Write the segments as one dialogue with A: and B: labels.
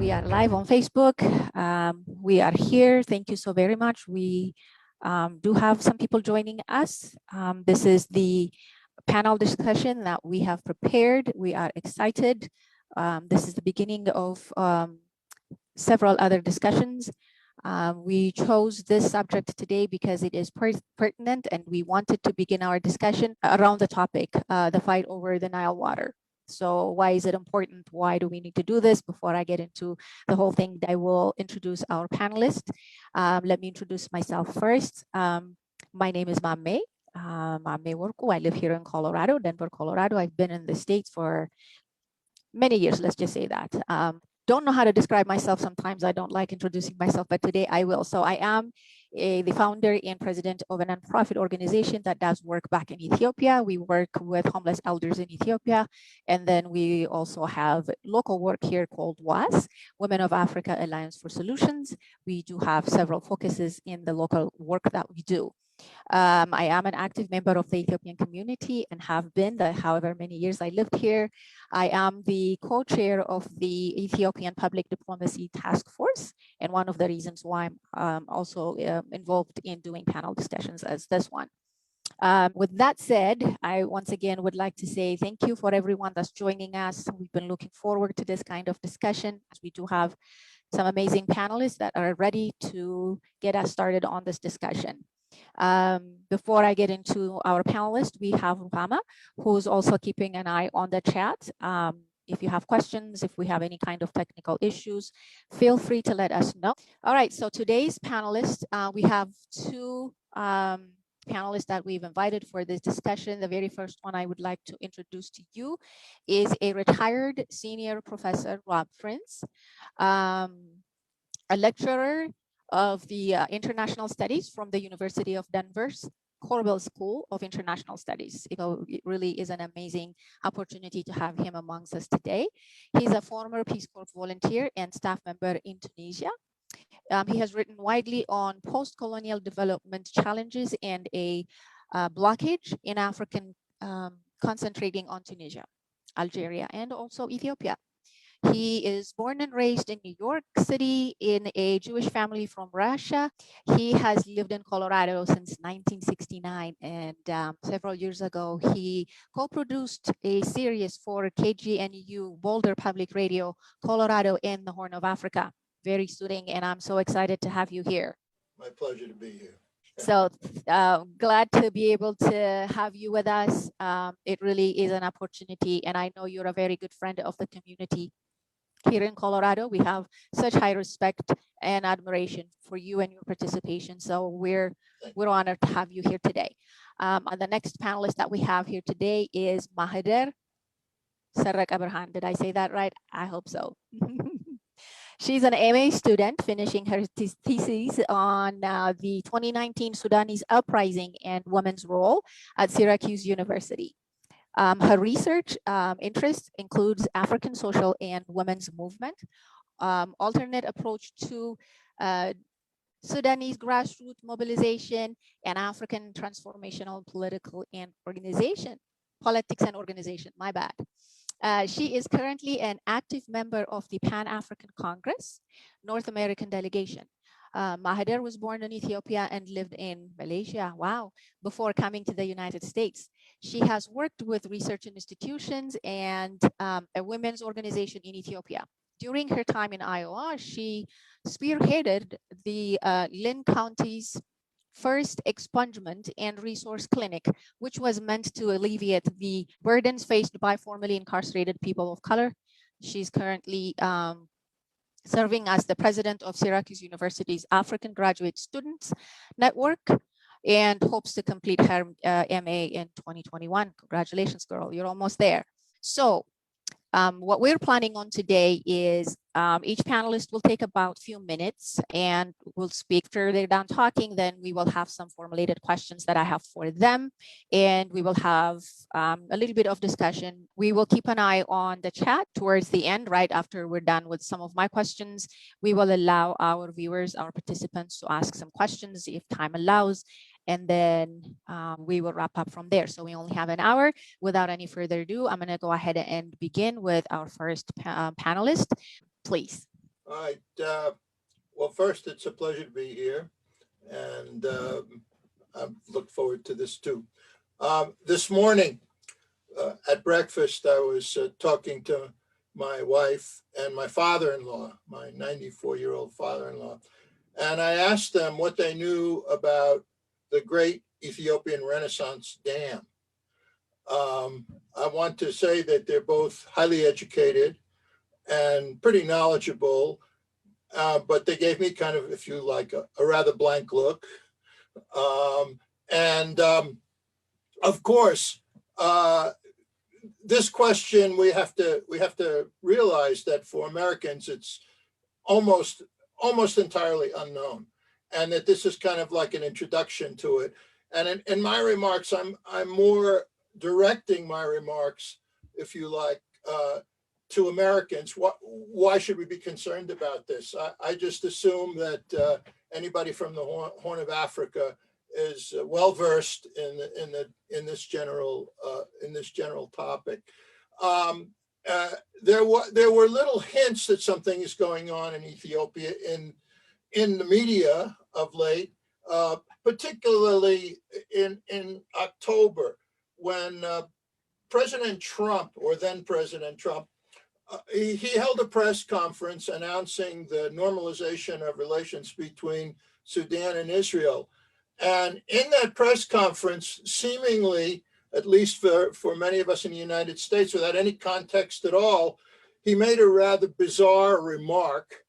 A: We are live on Facebook. We are here. Thank you so very much. We do have some people joining us. This is the panel discussion that we have prepared. We are excited. This is the beginning of several other discussions. We chose this subject today because it is pertinent, and we wanted to begin our discussion around the topic, the fight over the Nile water. So why is it important? Why do we need to do this? Before I get into the whole thing, I will introduce our panelists. Let me introduce myself first. My name is Mamme Worku. I live here in Colorado, Denver, Colorado. I've been in the States for many years, let's just say that. Don't know how to describe myself sometimes. I don't like introducing myself, but today I will. So I am the founder and president of a nonprofit organization that does work back in Ethiopia. We work with homeless elders in Ethiopia. And then we also have local work here called WAAS, Women of Africa Alliance for Solutions. We do have several focuses in the local work that we do. I am an active member of the Ethiopian community and have been however many years I lived here. I am the co-chair of the Ethiopian Public Diplomacy Task Force, and one of the reasons why I'm also involved in doing panel discussions as this one. With that said, I once again would like to say thank you for everyone that's joining us. We've been looking forward to this kind of discussion, as we do have some amazing panelists that are ready to get us started on this discussion. Before I get into our panelists, we have Rama, who's also keeping an eye on the chat. If you have questions, if we have any kind of technical issues, feel free to let us know. All right, so today's panelists, we have two panelists that we've invited for this discussion. The very first one I would like to introduce to you is a retired senior professor, Rob Prince, a lecturer of the International Studies from the University of Denver's Corbell School of International Studies. It really is an amazing opportunity to have him amongst us today. He's a former Peace Corps volunteer and staff member in Tunisia. He has written widely on post-colonial development challenges and a blockage in African, concentrating on Tunisia, Algeria, and also Ethiopia. He is born and raised in New York City in a Jewish family from Russia. He has lived in Colorado since 1969, and several years ago, he co-produced a series for KGNU, Boulder Public Radio, Colorado, and the Horn of Africa. Very soothing, and I'm so excited to have you here.
B: My pleasure to be here.
A: So glad to be able to have you with us. It really is an opportunity, and I know you're a very good friend of the community. Here in Colorado, we have such high respect and admiration for you and your participation. So we're honored to have you here today. And the next panelist that we have here today is Mahader Sarrak Abraham. Did I say that right? I hope so. She's an MA student finishing her thesis on the 2019 Sudanese uprising and women's role at Syracuse University. Her research interests includes African social and women's movement, alternate approach to Sudanese grassroots mobilization, and African transformational politics and organization, my bad. She is currently an active member of the Pan-African Congress, North American delegation. Mahader was born in Ethiopia and lived in Malaysia, wow, before coming to the United States. She has worked with research institutions and a women's organization in Ethiopia. During her time in Iowa, she spearheaded the Lynn County's first expungement and resource clinic, which was meant to alleviate the burdens faced by formerly incarcerated people of color. She's currently serving as the president of Syracuse University's African Graduate Students Network, and hopes to complete her MA in 2021. Congratulations, girl, you're almost there. So what we're planning on today is each panelist will take about a few minutes and will speak. After they're done talking, then we will have some formulated questions that I have for them, and we will have a little bit of discussion. We will keep an eye on the chat towards the end, right after we're done with some of my questions. We will allow our viewers, our participants, to ask some questions if time allows, and then we will wrap up from there. So we only have an hour. Without any further ado, I'm going to go ahead and begin with our first panelist. Please.
B: All right. Well, first, it's a pleasure to be here, and I look forward to this too. This morning at breakfast, I was talking to my wife and my father-in-law, my 94-year-old father-in-law, and I asked them what they knew about the Great Ethiopian Renaissance Dam. I want to say that they're both highly educated and pretty knowledgeable, but they gave me kind of, if you like, a rather blank look. Um, and of course, uh, this question we have to realize that for Americans, it's almost almost entirely unknown, and that this is kind of like an introduction to it. And in my remarks, I'm more directing my remarks, if you like, to Americans. Why should we be concerned about this? I just assume that anybody from the Horn of Africa is well versed in this general topic. Um, there were little hints that something is going on in Ethiopia in the media of late, particularly in October, when President Trump, or then President Trump, he held a press conference announcing the normalization of relations between Sudan and Israel. And in that press conference, seemingly, at least for many of us in the United States, without any context at all, he made a rather bizarre remark,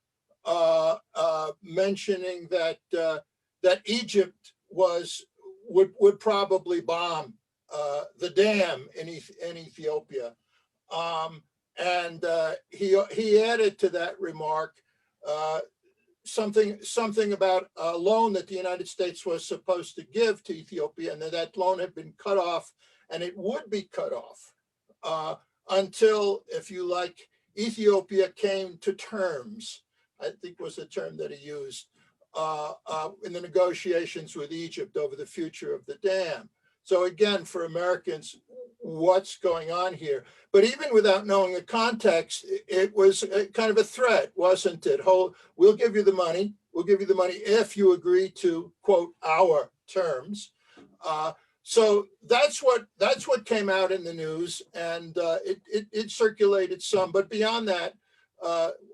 B: mentioning that Egypt would probably bomb the dam in Ethiopia. Um, and he added to that remark uh, something about a loan that the United States was supposed to give to Ethiopia, and that loan had been cut off, and it would be cut off uh, until, if you like, Ethiopia came to terms. I think was the term that he used in the negotiations with Egypt over the future of the dam. So again, for Americans, what's going on here? But even without knowing the context, it was kind of a threat, wasn't it? We'll give you the money. We'll give you the money if you agree to, quote, our terms. Uh, so that's what came out in the news, and it circulated some. But beyond that,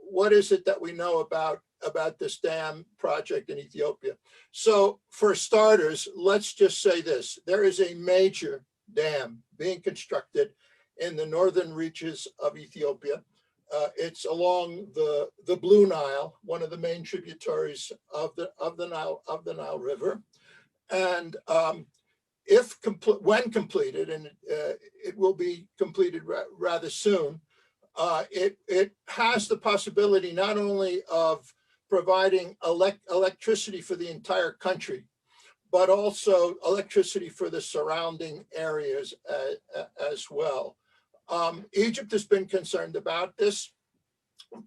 B: what is it that we know about this dam project in Ethiopia? So for starters, let's just say this: there is a major dam being constructed in the northern reaches of Ethiopia. It's along the Blue Nile, one of the main tributaries of the Nile River, and when completed, and it will be completed rather soon, it has the possibility not only of providing electricity for the entire country, but also electricity for the surrounding areas as well. Egypt has been concerned about this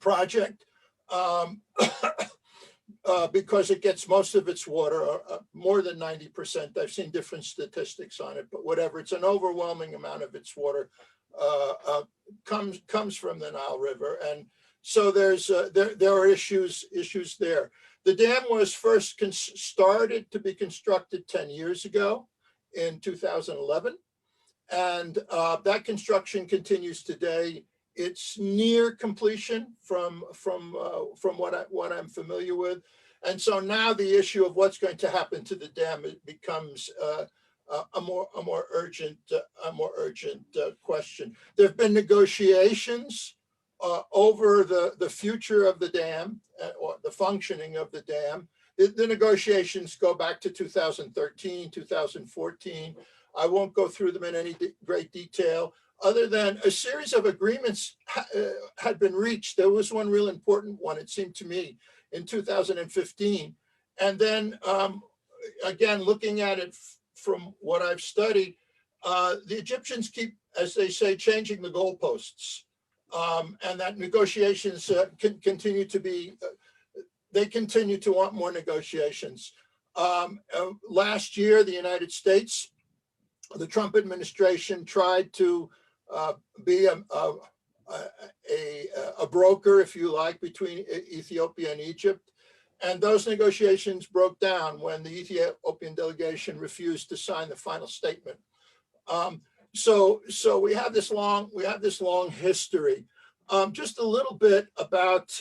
B: project because it gets most of its water, more than 90%. I've seen different statistics on it, but whatever, it's an overwhelming amount of its water comes from the Nile River, and so there are issues there. The dam was first started to be constructed 10 years ago in 2011, and that construction continues today. It's near completion from what I'm familiar with, and so now the issue of what's going to happen to the dam becomes a more urgent question. There have been negotiations over the future of the dam, or the functioning of the dam. The negotiations go back to 2013, 2014. I won't go through them in any great detail, other than a series of agreements had been reached. There was one real important one, it seemed to me, in 2015. And then again, looking at it from what I've studied, the Egyptians keep, as they say, changing the goalposts. And that negotiations continue to be, they continue to want more negotiations. Last year, the United States, the Trump administration, tried to be a broker, if you like, between Ethiopia and Egypt. And those negotiations broke down when the Ethiopian delegation refused to sign the final statement. So we have this long history. Just a little bit about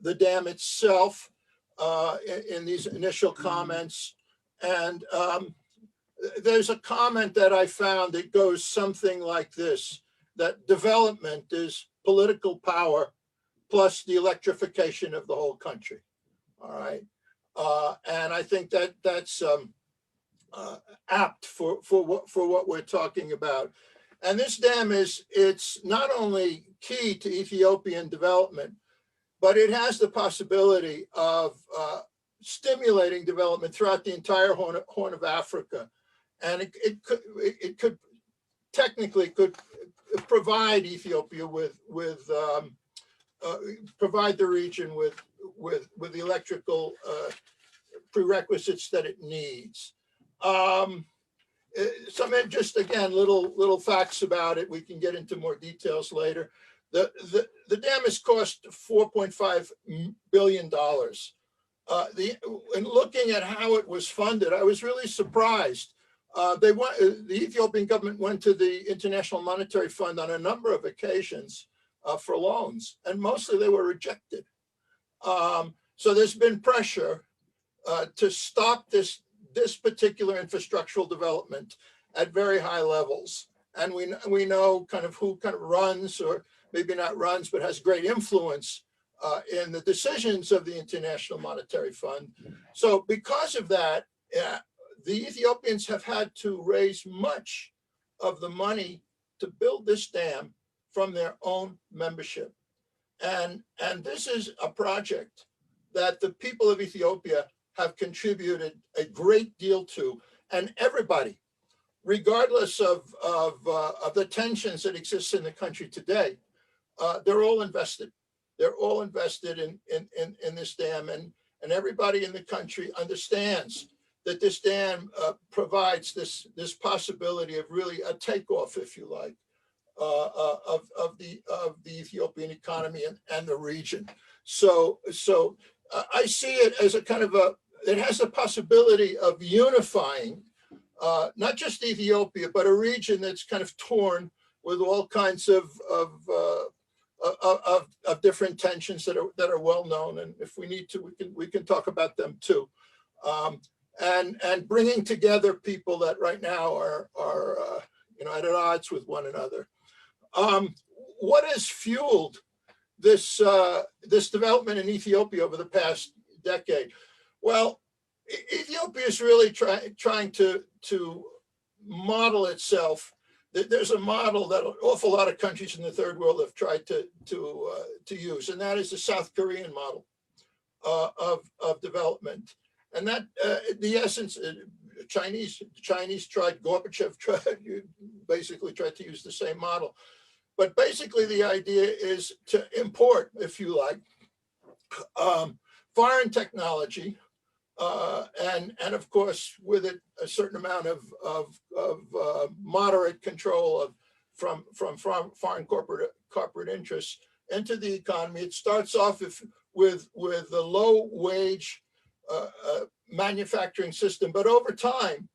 B: the dam itself in these initial comments. And there's a comment that I found that goes something like this, that development is political power plus the electrification of the whole country. All right. And I think that that's apt for what we're talking about. And this dam it's not only key to Ethiopian development, but it has the possibility of stimulating development throughout the entire Horn of Africa. And it could technically provide Ethiopia provide the region with the electrical prerequisites that it needs. Just again, little facts about it. We can get into more details later. The dam has cost $4.5 billion. And looking at how it was funded, I was really surprised. The Ethiopian government went to the International Monetary Fund on a number of occasions for loans, and mostly they were rejected. So there's been pressure to stop this particular infrastructural development at very high levels. And we know kind of who kind of runs, or maybe not runs, but has great influence in the decisions of the International Monetary Fund. So because of that, the Ethiopians have had to raise much of the money to build this dam from their own membership. And this is a project that the people of Ethiopia have contributed a great deal to, and everybody, regardless of the tensions that exist in the country today, they're all invested. They're all invested in this dam, and everybody in the country understands that this dam provides this possibility of really a takeoff, if you like, of the Ethiopian economy and the region. So I see it as a kind of it has the possibility of unifying not just Ethiopia, but a region that's kind of torn with all kinds of different tensions that are well known, and if we need to, we can talk about them too, and bringing together people that right now are at odds with one another. What has fueled this development in Ethiopia over the past decade? Well, Ethiopia is really trying to model itself. There's a model that an awful lot of countries in the third world have tried to use, and that is the South Korean model of development. And that the essence, Chinese tried, Gorbachev basically tried to use the same model. But basically the idea is to import, if you like, foreign technology, and of course with it a certain amount of moderate control from foreign corporate interests into the economy. It starts off with a low wage manufacturing system, but over time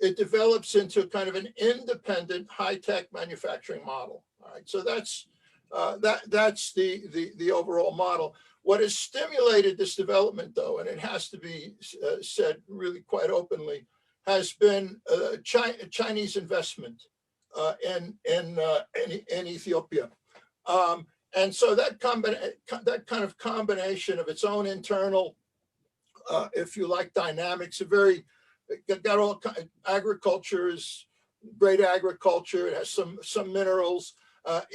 B: it develops into kind of an independent high-tech manufacturing model. All right, so that's the overall model. What has stimulated this development, though, and it has to be said really quite openly, has been Chinese investment in Ethiopia, and so that kind of combination of its own internal, if you like, dynamics, got all agriculture is great agriculture. It has some minerals.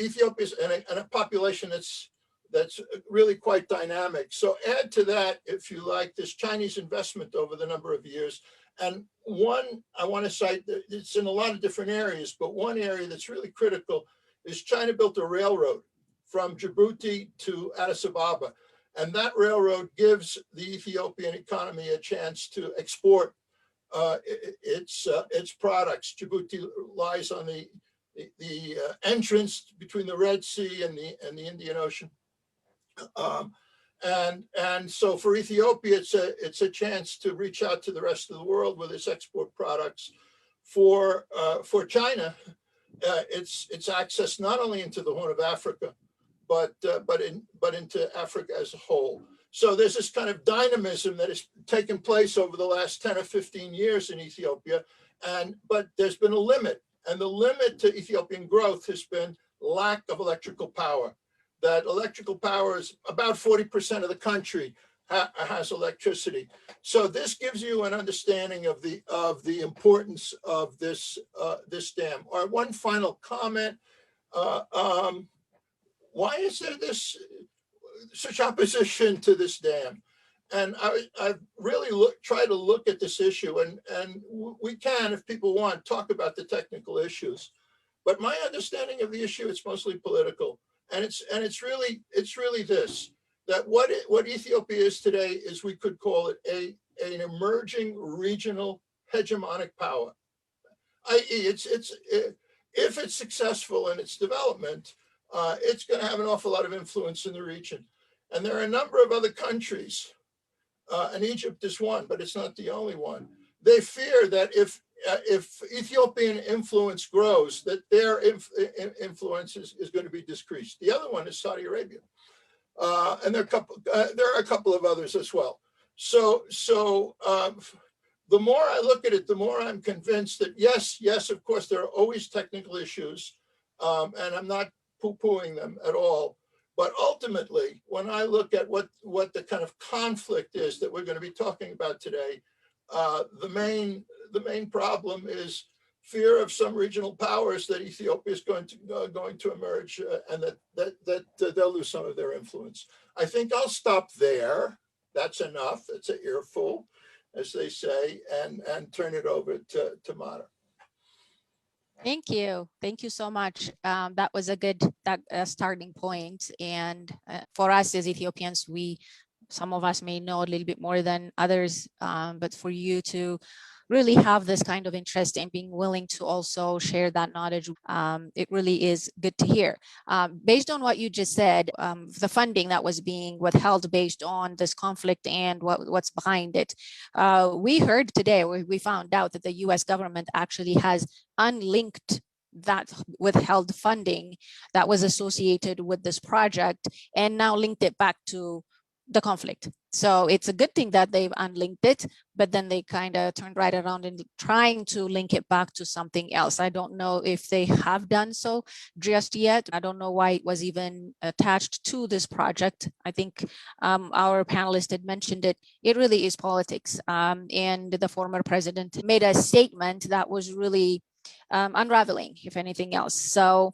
B: Ethiopia's and a population that's really quite dynamic. So add to that, if you like, this Chinese investment over the number of years. And one I want to cite, it's in a lot of different areas, but one area that's really critical is China built a railroad from Djibouti to Addis Ababa. And that railroad gives the Ethiopian economy a chance to export its products. Djibouti lies on the entrance between the Red Sea and the Indian Ocean. And so for Ethiopia, it's a chance to reach out to the rest of the world with its export products. For China, it's access not only into the Horn of Africa, but into Africa as a whole. So there's this kind of dynamism that has taken place over the last 10 or 15 years in Ethiopia, but there's been a limit, and the limit to Ethiopian growth has been lack of electrical power. That electrical power is about 40% of the country has electricity. So this gives you an understanding of the importance of this dam. All right, one final comment. Why is there such opposition to this dam? And I've really tried to look at this issue, and we can, if people want, talk about the technical issues. But my understanding of the issue, it's mostly political, and it's really this, that what Ethiopia is today is, we could call it an emerging regional hegemonic power. I.e., if it's successful in its development, it's going to have an awful lot of influence in the region. And there are a number of other countries, and Egypt is one, but it's not the only one. They fear that if Ethiopian influence grows, that their influence is going to be decreased. The other one is Saudi Arabia, and there are a couple of others as well. So the more I look at it, the more I'm convinced that yes, of course, there are always technical issues, and I'm not poo-pooing them at all. But ultimately, when I look at what the kind of conflict is that we're going to be talking about today, the main problem is fear of some regional powers that Ethiopia is going to emerge, and that they'll lose some of their influence. I think I'll stop there. That's enough. It's an earful, as they say, and turn it over to Mara.
A: Thank you. Thank you so much. That was a good starting point. And for us as Ethiopians, some of us may know a little bit more than others, but for you to really have this kind of interest and being willing to also share that knowledge, it really is good to hear. Based on what you just said, the funding that was being withheld based on this conflict and what's behind it, we heard today, we found out that the US government actually has unlinked that withheld funding that was associated with this project and now linked it back to the conflict. So it's a good thing that they've unlinked it, but then they kind of turned right around and trying to link it back to something else. I don't know if they have done so just yet. I don't know why it was even attached to this project. I think our panelist had mentioned it. It really is politics. And the former president made a statement that was really unraveling, if anything else. So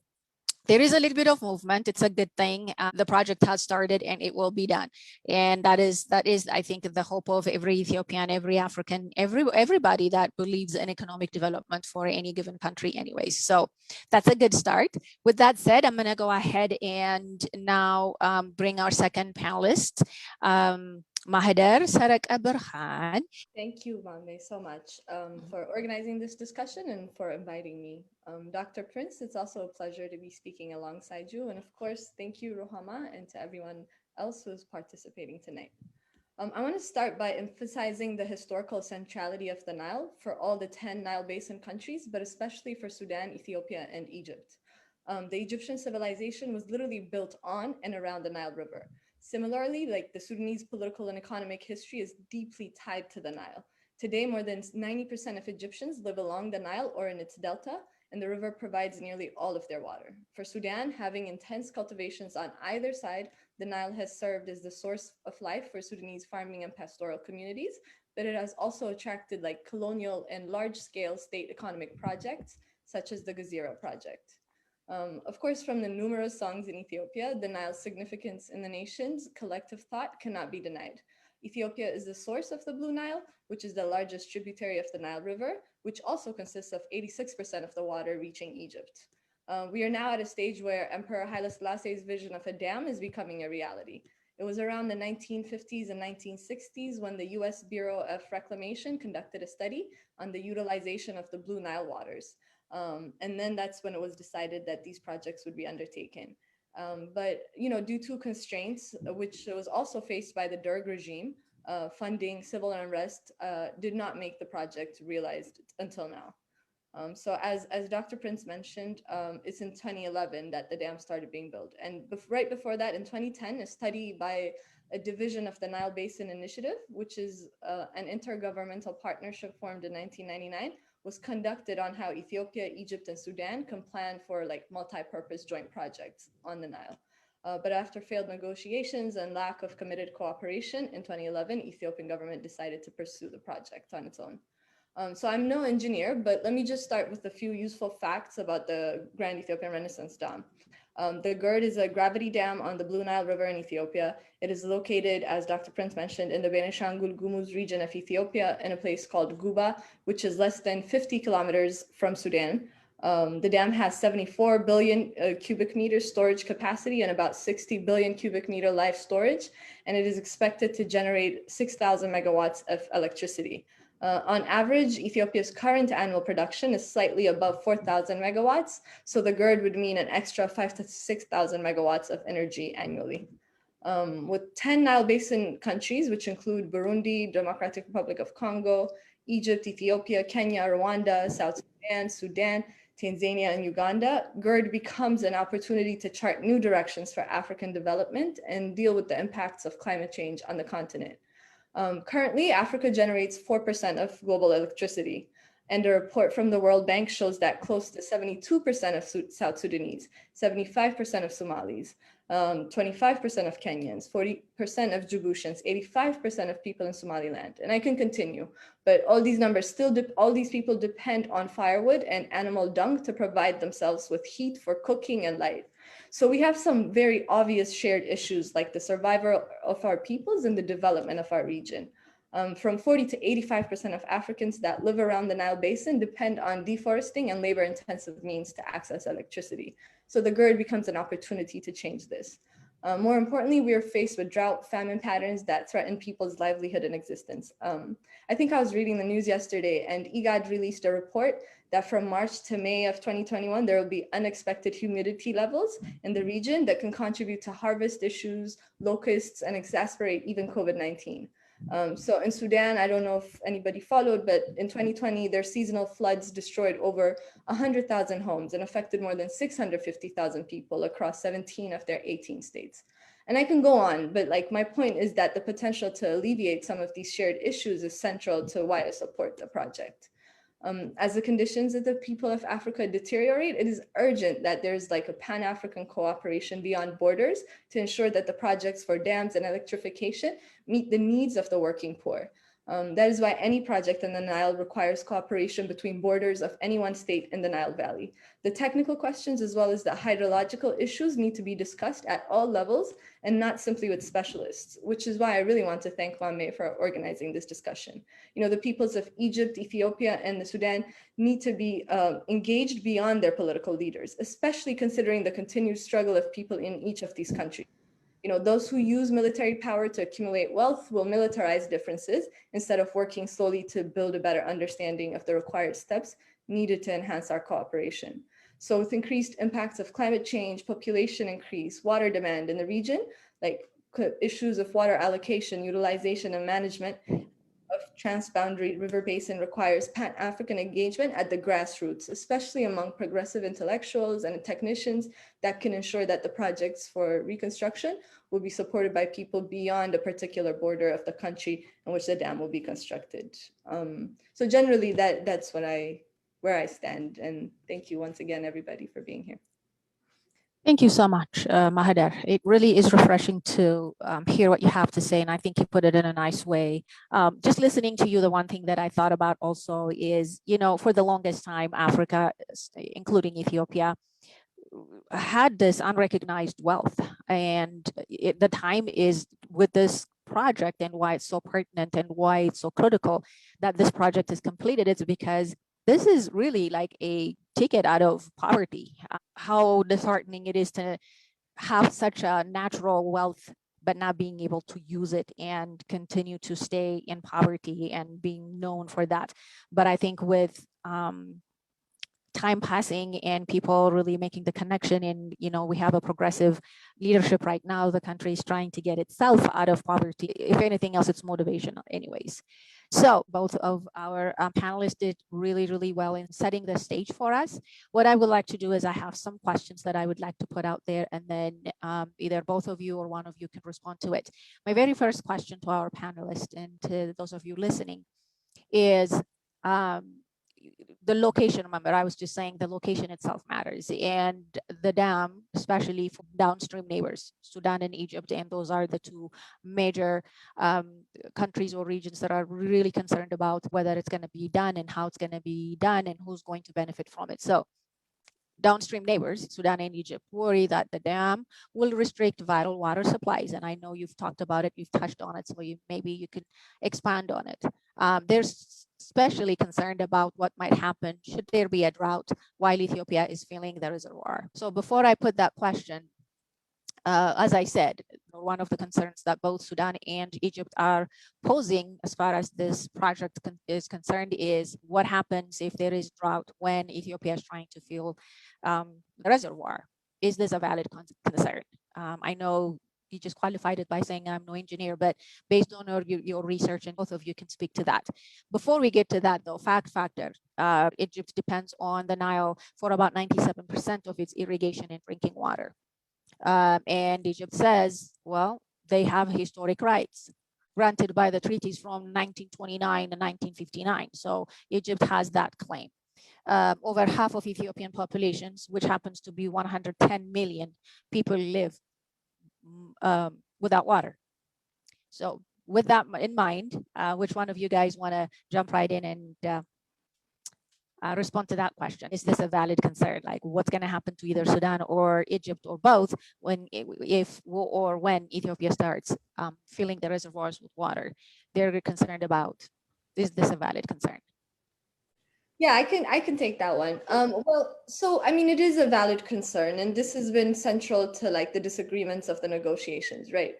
A: there is a little bit of movement. It's a good thing. The project has started and it will be done. And that is, I think, the hope of every Ethiopian, every African, everybody that believes in economic development for any given country anyways. So that's a good start. With that said, I'm going to go ahead and now bring our second panelist, Maheder Saraka Burhan.
C: Thank you, Vande, so much for organizing this discussion and for inviting me. Dr. Prince, it's also a pleasure to be speaking alongside you. And of course, thank you, Rohama, and to everyone else who is participating tonight. I want to start by emphasizing the historical centrality of the Nile for all the 10 Nile Basin countries, but especially for Sudan, Ethiopia, and Egypt. The Egyptian civilization was literally built on and around the Nile River. Similarly, like the Sudanese political and economic history is deeply tied to the Nile. Today, more than 90% of Egyptians live along the Nile or in its delta, and the river provides nearly all of their water. For Sudan, having intense cultivations on either side, the Nile has served as the source of life for Sudanese farming and pastoral communities, but it has also attracted like colonial and large-scale state economic projects, such as the Gezira project. Of course, from the numerous songs in Ethiopia, the Nile's significance in the nation's collective thought cannot be denied. Ethiopia is the source of the Blue Nile, which is the largest tributary of the Nile River, which also consists of 86% of the water reaching Egypt. We are now at a stage where Emperor Haile Selassie's vision of a dam is becoming a reality. It was around the 1950s and 1960s when the US Bureau of Reclamation conducted a study on the utilization of the Blue Nile waters. And then that's when it was decided that these projects would be undertaken. But due to constraints, which was also faced by the Derg regime, funding civil unrest did not make the project realized until now. So as Dr. Prince mentioned, it's in 2011 that the dam started being built. And right before that, in 2010, a study by a division of the Nile Basin Initiative, which is an intergovernmental partnership formed in 1999, was conducted on how Ethiopia, Egypt, and Sudan can plan for like multi-purpose joint projects on the Nile. But after failed negotiations and lack of committed cooperation in 2011, Ethiopian government decided to pursue the project on its own. So I'm no engineer, but let me just start with a few useful facts about the Grand Ethiopian Renaissance Dam. The GERD is a gravity dam on the Blue Nile River in Ethiopia. It is located, as Dr. Prince mentioned, in the Benishangul Gumuz region of Ethiopia in a place called Guba, which is less than 50 kilometers from Sudan. The dam has 74 billion cubic meters storage capacity and about 60 billion cubic meter live storage, and it is expected to generate 6,000 megawatts of electricity. On average, Ethiopia's current annual production is slightly above 4,000 megawatts, so the GERD would mean an extra 5,000 to 6,000 megawatts of energy annually. With 10 Nile Basin countries, which include Burundi, Democratic Republic of Congo, Egypt, Ethiopia, Kenya, Rwanda, South Sudan, Tanzania, and Uganda, GERD becomes an opportunity to chart new directions for African development and deal with the impacts of climate change on the continent. Currently, Africa generates 4% of global electricity, and a report from the World Bank shows that close to 72% of South Sudanese, 75% of Somalis, 25% of Kenyans, 40% of Djiboutians, 85% of people in Somaliland, and I can continue. But all these numbers all these people depend on firewood and animal dung to provide themselves with heat for cooking and light. So we have some very obvious shared issues like the survival of our peoples and the development of our region. From 40 to 85% of Africans that live around the Nile Basin depend on deforesting and labor-intensive means to access electricity. So the GERD becomes an opportunity to change this. More importantly, we are faced with drought, famine patterns that threaten people's livelihood and existence. I think I was reading the news yesterday, and IGAD released a report that from March to May of 2021, there will be unexpected humidity levels in the region that can contribute to harvest issues, locusts, and exacerbate even COVID-19. So in Sudan, I don't know if anybody followed, but in 2020, their seasonal floods destroyed over 100,000 homes and affected more than 650,000 people across 17 of their 18 states. And I can go on, but like my point is that the potential to alleviate some of these shared issues is central to why I support the project. As the conditions of the people of Africa deteriorate, it is urgent that there's like a Pan-African cooperation beyond borders to ensure that the projects for dams and electrification meet the needs of the working poor. That is why any project in the Nile requires cooperation between borders of any one state in the Nile Valley. The technical questions as well as the hydrological issues need to be discussed at all levels and not simply with specialists, which is why I really want to thank Mame for organizing this discussion. You know, the peoples of Egypt, Ethiopia, and the Sudan need to be engaged beyond their political leaders, especially considering the continued struggle of people in each of these countries. You know, those who use military power to accumulate wealth will militarize differences instead of working slowly to build a better understanding of the required steps needed to enhance our cooperation. So with increased impacts of climate change, population increase, water demand in the region, like issues of water allocation, utilization, and management of transboundary river basin requires Pan-African engagement at the grassroots, especially among progressive intellectuals and technicians that can ensure that the projects for reconstruction will be supported by people beyond a particular border of the country in which the dam will be constructed. So generally that's where I stand. And thank you once again, everybody, for being here.
A: Thank you so much, Mahader. It really is refreshing to hear what you have to say, and I think you put it in a nice way. Just listening to you, the one thing that I thought about also is, you know, for the longest time, Africa, including Ethiopia, had this unrecognized wealth, and the time is with this project and why it's so pertinent and why it's so critical that this project is completed. It's because this is really like a ticket out of poverty. How disheartening it is to have such a natural wealth but not being able to use it and continue to stay in poverty and being known for that. But I think with time passing and people really making the connection, and we have a progressive leadership right now. The country is trying to get itself out of poverty. If anything else, it's motivational anyways. So both of our panelists did really well in setting the stage for us. What I would like to do is I have some questions that I would like to put out there, and then either both of you or one of you can respond to it. My very first question to our panelists and to those of you listening is the location. Remember, I was just saying the location itself matters, and the dam, especially for downstream neighbors, Sudan and Egypt, and those are the two major countries or regions that are really concerned about whether it's going to be done and how it's going to be done and who's going to benefit from it. So downstream neighbors, Sudan and Egypt, worry that the dam will restrict vital water supplies. And I know you've talked about it, you've touched on it, so maybe you can expand on it. They're especially concerned about what might happen should there be a drought while Ethiopia is filling the reservoir. So before I put that question, as I said, one of the concerns that both Sudan and Egypt are posing as far as this project is concerned is what happens if there is drought when Ethiopia is trying to fill the reservoir. Is this a valid concern? I know you just qualified it by saying I'm no engineer, but based on your research, and both of you can speak to that. Before we get to that though, factor, Egypt depends on the Nile for about 97% of its irrigation and drinking water. And Egypt says, well, they have historic rights granted by the treaties from 1929 and 1959. So Egypt has that claim. Over half of Ethiopian populations, which happens to be 110 million people, live without water. So with that in mind, which one of you guys want to jump right in and respond to that question? Is this a valid concern? Like, what's going to happen to either Sudan or Egypt or both when Ethiopia starts filling the reservoirs with water? They're concerned about, is this a valid concern?
C: Yeah, I can take that one. Well, so I mean, it is a valid concern, and this has been central to like the disagreements of the negotiations, right?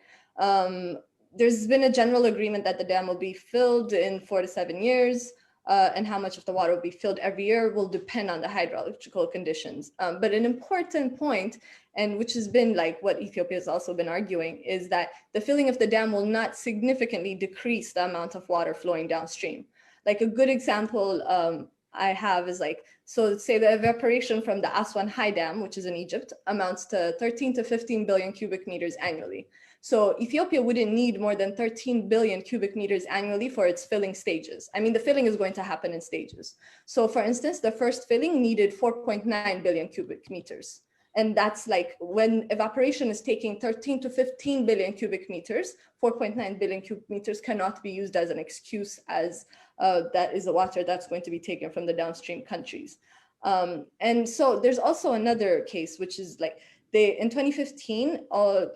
C: There's been a general agreement that the dam will be filled in 4 to 7 years, and how much of the water will be filled every year will depend on the hydrological conditions. But an important point, and which has been like what Ethiopia has also been arguing, is that the filling of the dam will not significantly decrease the amount of water flowing downstream. Like a good example I have is like, so say the evaporation from the Aswan High Dam, which is in Egypt, amounts to 13 to 15 billion cubic meters annually. So Ethiopia wouldn't need more than 13 billion cubic meters annually for its filling stages. I mean, the filling is going to happen in stages. So for instance, the first filling needed 4.9 billion cubic meters. And that's like when evaporation is taking 13 to 15 billion cubic meters, 4.9 billion cubic meters cannot be used as an excuse as that is the water that's going to be taken from the downstream countries. And so there's also another case, which is like in 2015,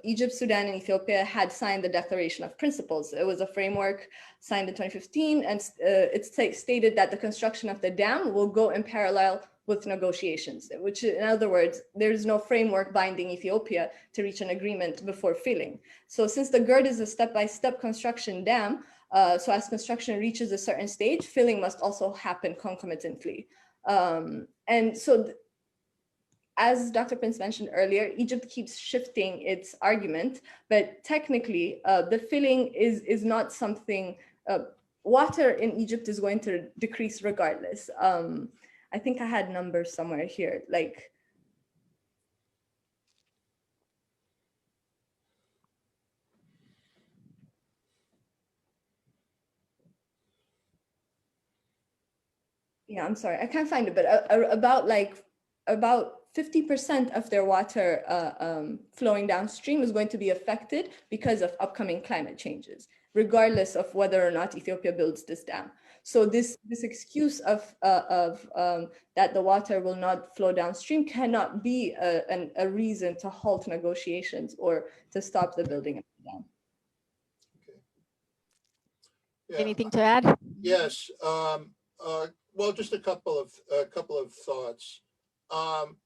C: Egypt, Sudan, and Ethiopia had signed the Declaration of Principles. It was a framework signed in 2015, and it stated that the construction of the dam will go in parallel with negotiations, which in other words, there's no framework binding Ethiopia to reach an agreement before filling. So since the GERD is a step-by-step construction dam, so as construction reaches a certain stage, filling must also happen concomitantly. And so as Dr. Prince mentioned earlier, Egypt keeps shifting its argument, but technically the filling is not something, water in Egypt is going to decrease regardless. I think I had numbers somewhere here, like, yeah, I'm sorry, I can't find it, but about 50% of their water flowing downstream is going to be affected because of upcoming climate changes, regardless of whether or not Ethiopia builds this dam. So this excuse of that the water will not flow downstream cannot be a reason to halt negotiations or to stop the building of the dam.
B: Okay. Yeah.
A: Anything to add?
B: Yes. Well, just a couple of thoughts.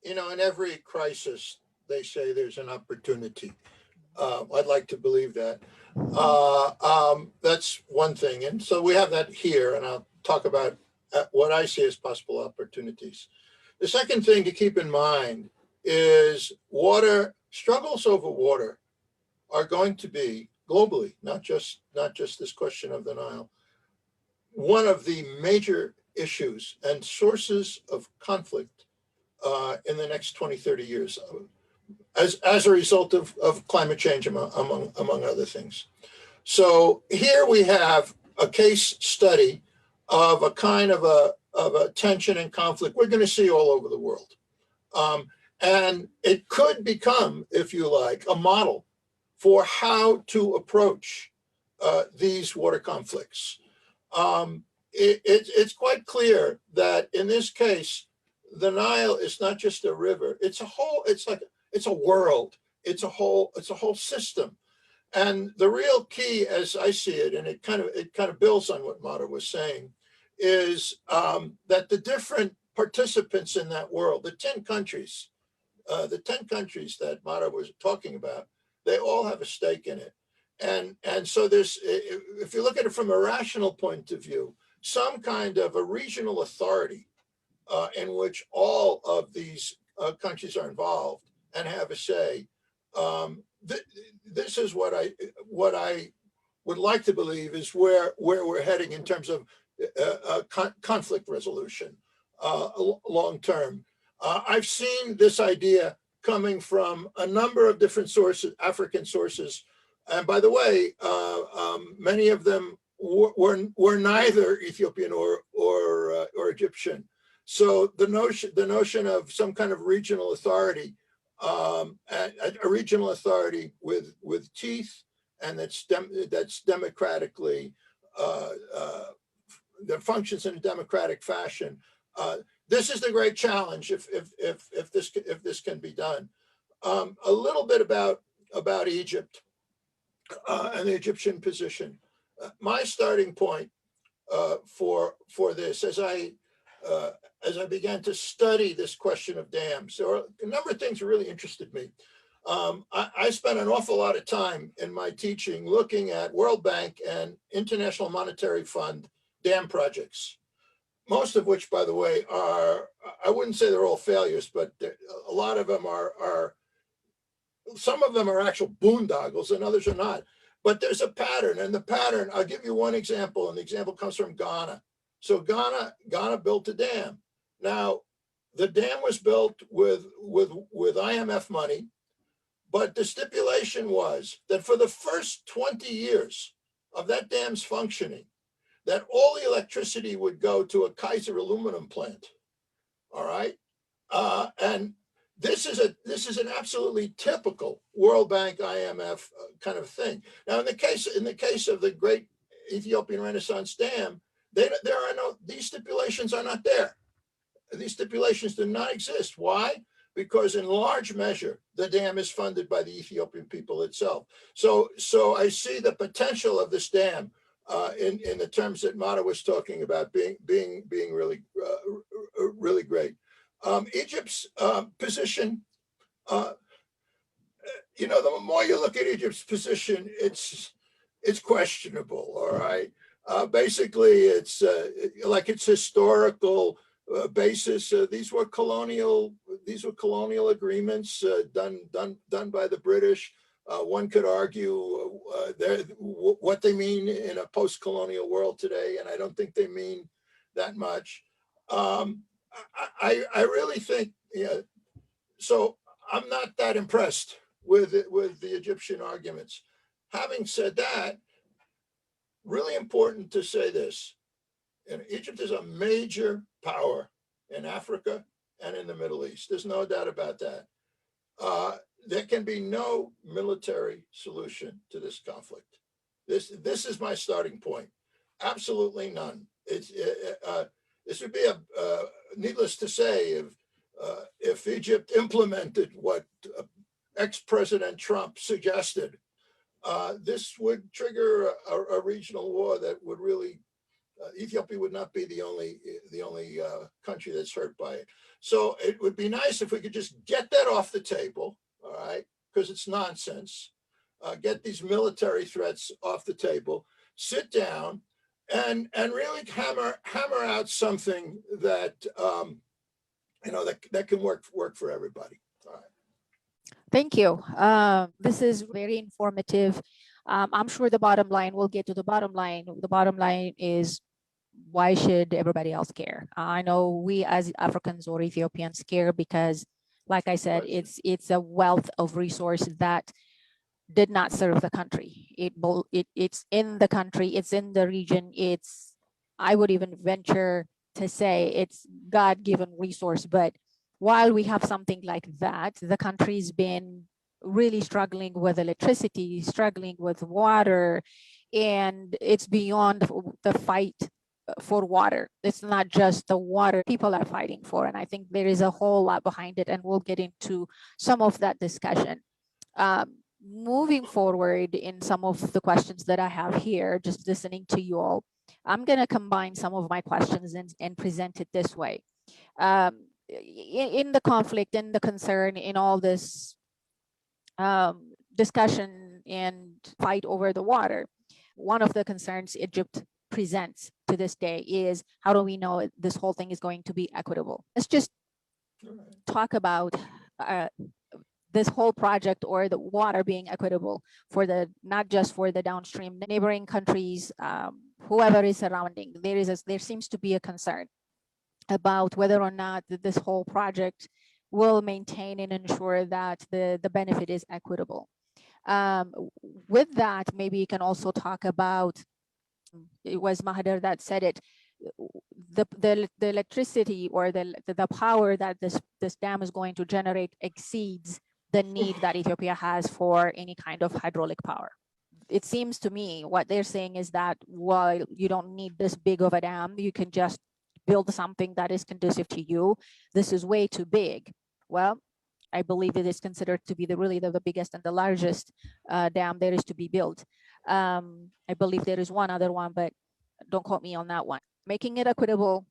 B: In every crisis, they say there's an opportunity. I'd like to believe that. That's one thing. And so we have that here, and I'll talk about what I see as possible opportunities. The second thing to keep in mind is struggles over water are going to be globally, not just this question of the Nile, one of the major issues and sources of conflict in the next 20, 30 years as a result of climate change, among other things. So here we have a case study of a kind of a tension and conflict we're going to see all over the world. And it could become, if you like, a model for how to approach these water conflicts. It's quite clear that in this case, the Nile is not just a river; it's a world. It's a whole system. And the real key, as I see it, and it kind of builds on what Mara was saying, is that the different participants in that world, the 10 countries that Mara was talking about, they all have a stake in it. And so there's, if you look at it from a rational point of view, some kind of a regional authority in which all of these countries are involved and have a say. This is what I would like to believe is where we're heading in terms of conflict resolution long term. I've seen this idea coming from a number of different sources, African sources, and by the way, many of them were neither Ethiopian or Egyptian. So the notion of some kind of regional authority, a regional authority with teeth, and that's democratically that functions in a democratic fashion. This is the great challenge if this can be done. A little bit about Egypt and the Egyptian position. My starting point for this, as I began to study this question of dams, there are a number of things that really interested me. I spent an awful lot of time in my teaching looking at World Bank and International Monetary Fund dam projects, most of which, by the way, are, I wouldn't say they're all failures, but a lot of them are some of them are actual boondoggles and others are not. But there's a pattern, and the pattern, I'll give you one example, and the example comes from Ghana. So Ghana built a dam. Now, the dam was built with IMF money, but the stipulation was that for the first 20 years of that dam's functioning, that all the electricity would go to a Kaiser aluminum plant. All right, and this is an absolutely typical World Bank IMF kind of thing. Now, in the case of the Great Ethiopian Renaissance Dam, these stipulations are not there. These stipulations do not exist. Why? Because in large measure, the dam is funded by the Ethiopian people itself. So I see the potential of this dam in the terms that Mara was talking about being really really great. Egypt's position, the more you look at Egypt's position, it's questionable. All right, basically, it's like its historical basis. These were colonial agreements done by the British. One could argue what they mean in a post-colonial world today, and I don't think they mean that much. I really think, so I'm not that impressed with the Egyptian arguments. Having said that, really important to say this, and Egypt is a major power in Africa and in the Middle East. There's no doubt about that. There can be no military solution to this conflict. This is my starting point. Absolutely none. This would be needless to say, if Egypt implemented what ex-President Trump suggested, this would trigger a regional war that would really, Ethiopia would not be the only country that's hurt by it. So it would be nice if we could just get that off the table, all right, because it's nonsense. Get these military threats off the table, sit down, and really hammer out something that that can work for everybody. All right.
A: Thank you. This is very informative. I'm sure the bottom line, we'll get to the bottom line. The bottom line is, why should everybody else care? I know we as Africans or Ethiopians care because, like I said, it's a wealth of resource that did not serve the country. It's in the country, it's in the region. I would even venture to say it's God-given resource. But while we have something like that, the country's been really struggling with electricity, struggling with water, and it's beyond the fight for water. It's not just the water people are fighting for. And I think there is a whole lot behind it, and we'll get into some of that discussion. Moving forward in some of the questions that I have here, just listening to you all, I'm going to combine some of my questions and present it this way. In the conflict, in the concern, in all this discussion and fight over the water, one of the concerns Egypt presents to this day is, how do we know this whole thing is going to be equitable? Let's just talk about this whole project, or the water being equitable for not just for the downstream neighboring countries, whoever is surrounding. There seems to be a concern about whether or not this whole project will maintain and ensure that the benefit is equitable. With that, maybe you can also talk about, it was Mahadir that said it, the electricity or the power that this dam is going to generate exceeds the need that Ethiopia has for any kind of hydraulic power. It seems to me what they're saying is that, while you don't need this big of a dam, you can just build something that is conducive to you. This is way too big. Well, I believe it is considered to be really the biggest and the largest dam there is to be built. I believe there is one other one, but don't quote me on that one. Making it equitable,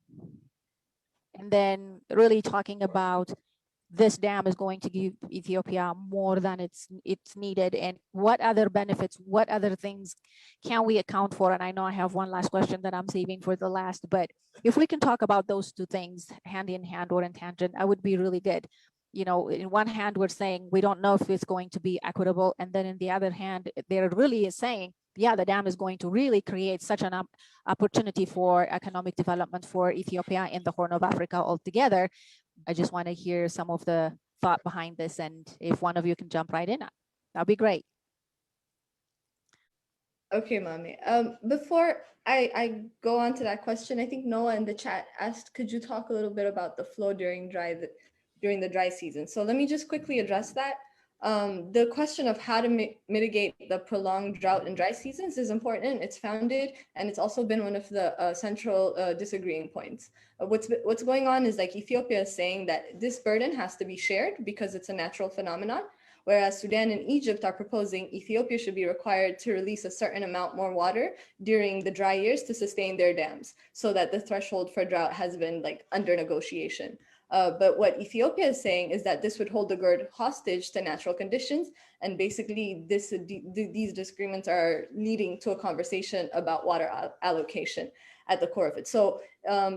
A: and then really talking about this dam is going to give Ethiopia more than it's needed, and what other benefits, what other things can we account for? And I know I have one last question that I'm saving for the last, but if we can talk about those two things hand in hand or in tangent, I would be really good. In one hand, we're saying we don't know if it's going to be equitable, and then in the other hand, they're really saying, yeah, the dam is going to really create such an opportunity for economic development for Ethiopia and the Horn of Africa altogether. I just want to hear some of the thought behind this, and if one of you can jump right in, that'd be great.
C: Okay, Mami. Before I go on to that question, I think Noah in the chat asked, could you talk a little bit about the flow during the dry season? So let me just quickly address that. The question of how to mitigate the prolonged drought and dry seasons is important. It's founded, and it's also been one of the central disagreeing points. What's going on is, like, Ethiopia is saying that this burden has to be shared because it's a natural phenomenon, whereas Sudan and Egypt are proposing Ethiopia should be required to release a certain amount more water during the dry years to sustain their dams, so that the threshold for drought has been under negotiation. But what Ethiopia is saying is that this would hold the GERD hostage to natural conditions. And basically these disagreements are leading to a conversation about water allocation at the core of it. So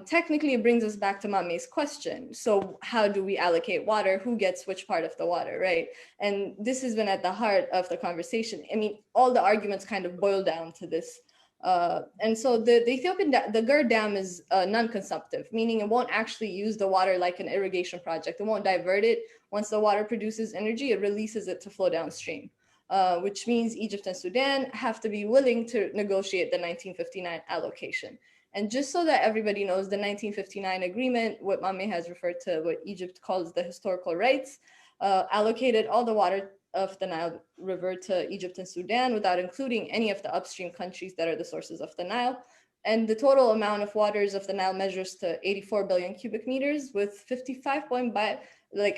C: technically it brings us back to Mame's question. So how do we allocate water? Who gets which part of the water, right? And this has been at the heart of the conversation. I mean, all the arguments kind of boil down to this. And so the GERD dam is non-consumptive, meaning it won't actually use the water like an irrigation project. It won't divert it. Once the water produces energy, it releases it to flow downstream, which means Egypt and Sudan have to be willing to negotiate the 1959 allocation. And just so that everybody knows, the 1959 agreement, what Mame has referred to, what Egypt calls the historical rights, allocated all the water of the Nile River to Egypt and Sudan without including any of the upstream countries that are the sources of the Nile. And the total amount of waters of the Nile measures to 84 billion cubic meters, with 55.5,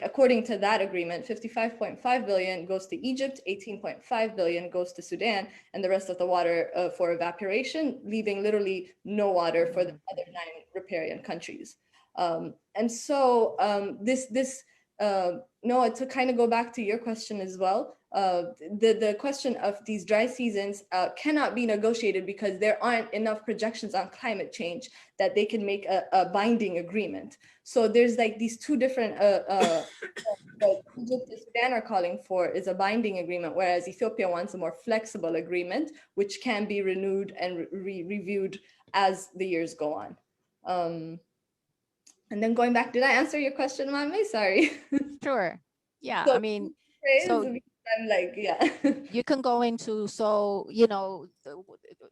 C: according to that agreement, 55.5 billion goes to Egypt, 18.5 billion goes to Sudan, and the rest of the water for evaporation, leaving literally no water for the other 9 riparian countries. And so this Noah, to kind of go back to your question as well, the question of these dry seasons cannot be negotiated because there aren't enough projections on climate change that they can make a binding agreement. So there's like these two different what Egypt and Sudan are calling for is a binding agreement, whereas Ethiopia wants a more flexible agreement, which can be renewed and reviewed as the years go on. And then going back, did I answer your question, Mame? Sorry.
A: Sure. Yeah,
C: So,
A: I mean,
C: praise,
A: so
C: I'm like, yeah.
A: you can go into,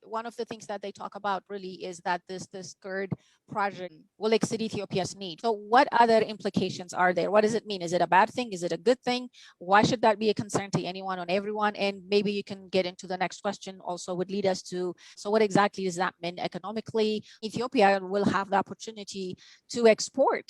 A: one of the things that they talk about really is that this GERD project will exceed Ethiopia's need. So what other implications are there? What does it mean? Is it a bad thing? Is it a good thing? Why should that be a concern to anyone on everyone? And maybe you can get into the next question also would lead us to, so what exactly does that mean economically? Ethiopia will have the opportunity to export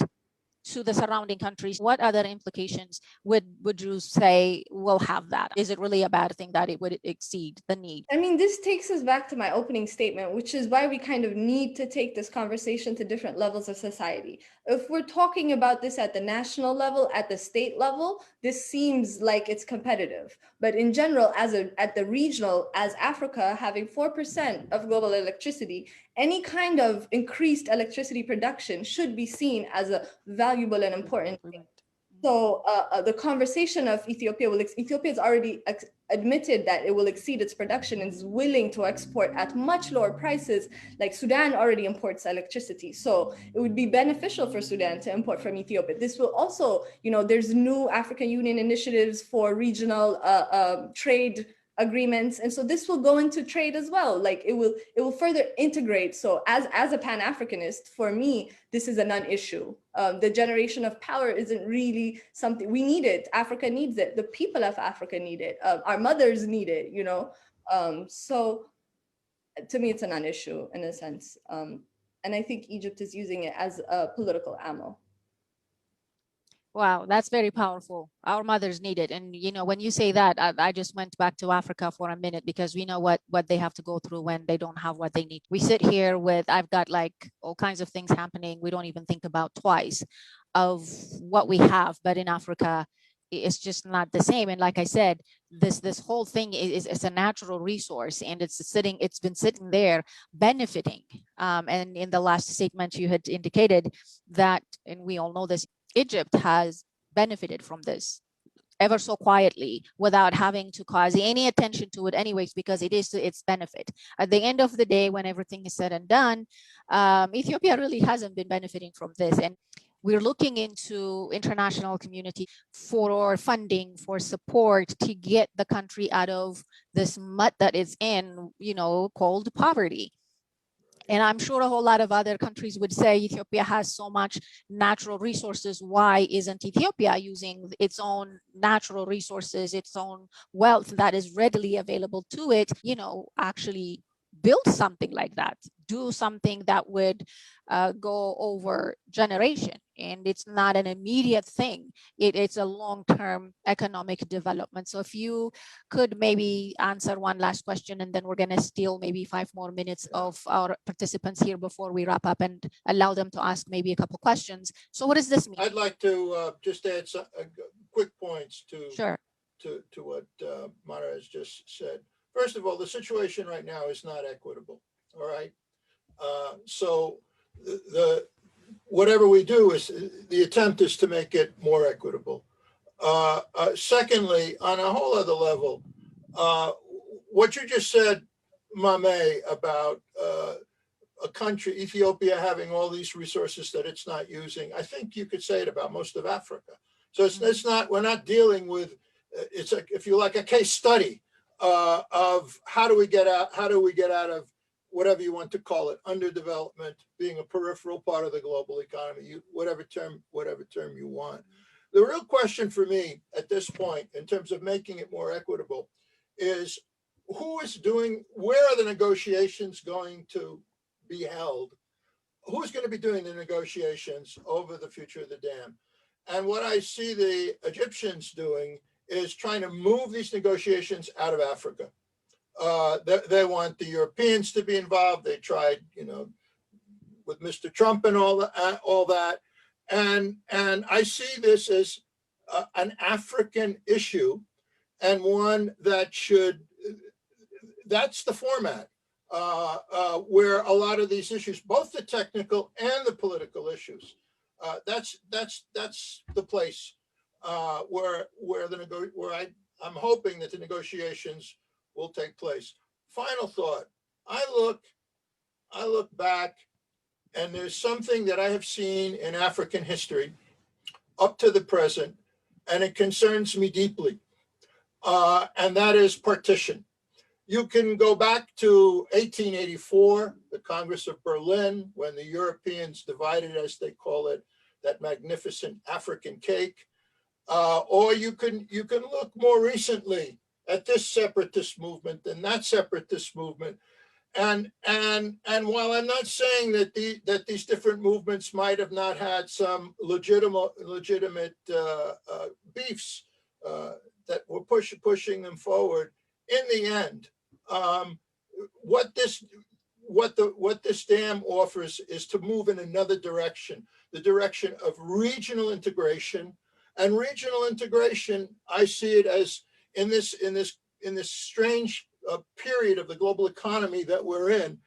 A: to the surrounding countries. What other implications would you say will have that? Is it really a bad thing that it would exceed the need?
C: I mean, this takes us back to my opening statement, which is why we kind of need to take this conversation to different levels of society. If we're talking about this at the national level, at the state level, this seems like it's competitive. But in general, at the regional, as Africa having 4% of global electricity, any kind of increased electricity production should be seen as a valuable and important thing. So the conversation of Ethiopia has already admitted that it will exceed its production and is willing to export at much lower prices. Like Sudan already imports electricity. So it would be beneficial for Sudan to import from Ethiopia. This will also, there's new African Union initiatives for regional trade agreements, and so this will go into trade as well. Like it will further integrate. So as a Pan-Africanist, for me, this is a non-issue. The generation of power isn't really something we need. It Africa needs it, the people of Africa need it, our mothers need it, so to me it's a non-issue in a sense, and I think Egypt is using it as a political ammo.
A: Wow, that's very powerful. Our mothers need it. And, when you say that, I just went back to Africa for a minute because we know what they have to go through when they don't have what they need. We sit here I've got like all kinds of things happening. We don't even think about twice of what we have. But in Africa, it's just not the same. And like I said, this whole thing is a natural resource, and it's been sitting there benefiting. And in the last statement you had indicated that, and we all know this, Egypt has benefited from this ever so quietly without having to cause any attention to it anyways, because it is to its benefit. At the end of the day, when everything is said and done, Ethiopia really hasn't been benefiting from this. And we're looking into international community for funding, for support to get the country out of this mud that it's in, called poverty. And I'm sure a whole lot of other countries would say Ethiopia has so much natural resources. Why isn't Ethiopia using its own natural resources, its own wealth that is readily available to it, actually build something like that, do something that would go over generation. And it's not an immediate thing. It's a long-term economic development. So if you could maybe answer one last question, and then we're going to steal maybe 5 more minutes of our participants here before we wrap up and allow them to ask maybe a couple questions. So what does this mean?
B: I'd like to just add some quick points to
A: Sure.
B: to what Mara has just said. First of all, the situation right now is not equitable. All right. So whatever we do is the attempt is to make it more equitable. Secondly, on a whole other level, what you just said, Mame, about a country, Ethiopia, having all these resources that it's not using, I think you could say it about most of Africa. So it's not, we're not dealing with, it's like, if you like, a case study of how do we get out of whatever you want to call it, underdevelopment, being a peripheral part of the global economy, whatever term you want. The real question for me at this point, in terms of making it more equitable, is where are the negotiations going to be held? Who's going to be doing the negotiations over the future of the dam? And what I see the Egyptians doing is trying to move these negotiations out of Africa. They want the Europeans to be involved. They tried, with Mr. Trump and all that. And I see this as an African issue and one that that's the format where a lot of these issues, both the technical and the political issues, that's the place where I'm hoping that the negotiations will take place. Final thought. I look back, and there's something that I have seen in African history up to the present, and it concerns me deeply, and that is partition. You can go back to 1884, the Congress of Berlin, when the Europeans divided, as they call it, that magnificent African cake. Or you can look more recently at this separatist movement and that separatist movement. And while I'm not saying that these different movements might have not had some legitimate beefs that were pushing them forward, in the end, what this dam offers is to move in another direction, the direction of regional integration. And regional integration, I see it as in this strange period of the global economy that we're in,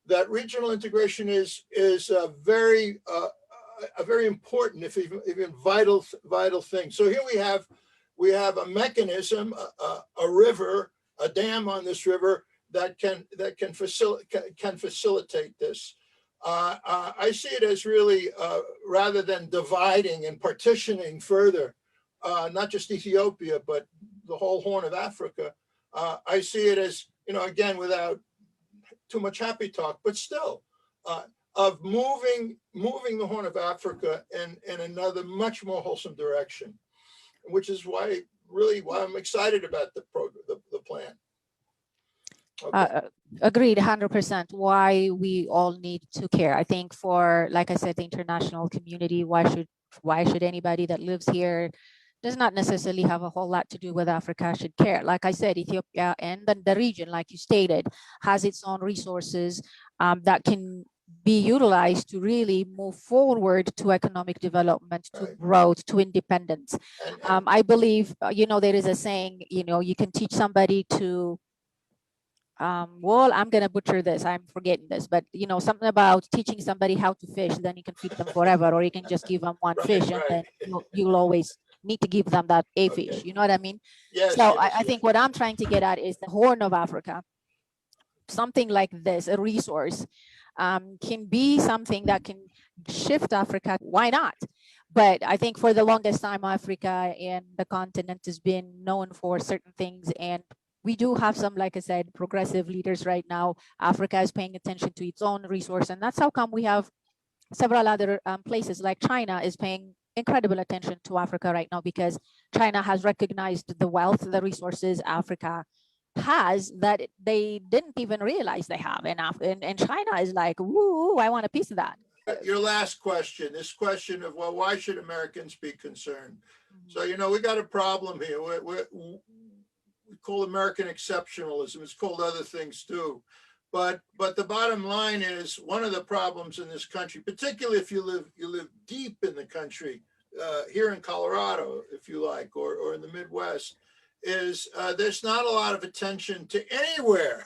B: that regional integration is a very important, if even vital thing. So here we have a mechanism, a river, a dam on this river that can facilitate this. I see it as really, rather than dividing and partitioning further, not just Ethiopia, but the whole Horn of Africa, I see it as, again, without too much happy talk, but still, of moving the Horn of Africa in another much more wholesome direction, which is why I'm excited about the plan.
A: Okay. Agreed 100%. Why we all need to care. I think for, like I said, the international community, why should anybody that lives here, does not necessarily have a whole lot to do with Africa, should care. Like I said, Ethiopia and the region, like you stated, has its own resources that can be utilized to really move forward to economic development, to growth, to independence. I believe, there is a saying, you can teach somebody to, well, I'm going to butcher this, I'm forgetting this, but something about teaching somebody how to fish, then you can feed them forever, or you can just give them one fish, and then you'll always need to give them that fish. You know what I mean?
B: Yes,
A: so
B: yes,
A: I think what I'm trying to get at is the Horn of Africa, something like this, a resource, can be something that can shift Africa. Why not? But I think for the longest time, Africa and the continent has been known for certain things, and we do have some, like I said, progressive leaders right now. Africa is paying attention to its own resource, and that's how come we have several other places, like China is paying incredible attention to Africa right now, because China has recognized the wealth, the resources Africa has that they didn't even realize they have. And China is like, woo, I want a piece of that.
B: Your last question, this question of, well, why should Americans be concerned? So, we got a problem here. We call American exceptionalism. It's called other things too. But the bottom line is, one of the problems in this country, particularly if you live deep in the country, here in Colorado, if you like, or in the Midwest, is there's not a lot of attention to anywhere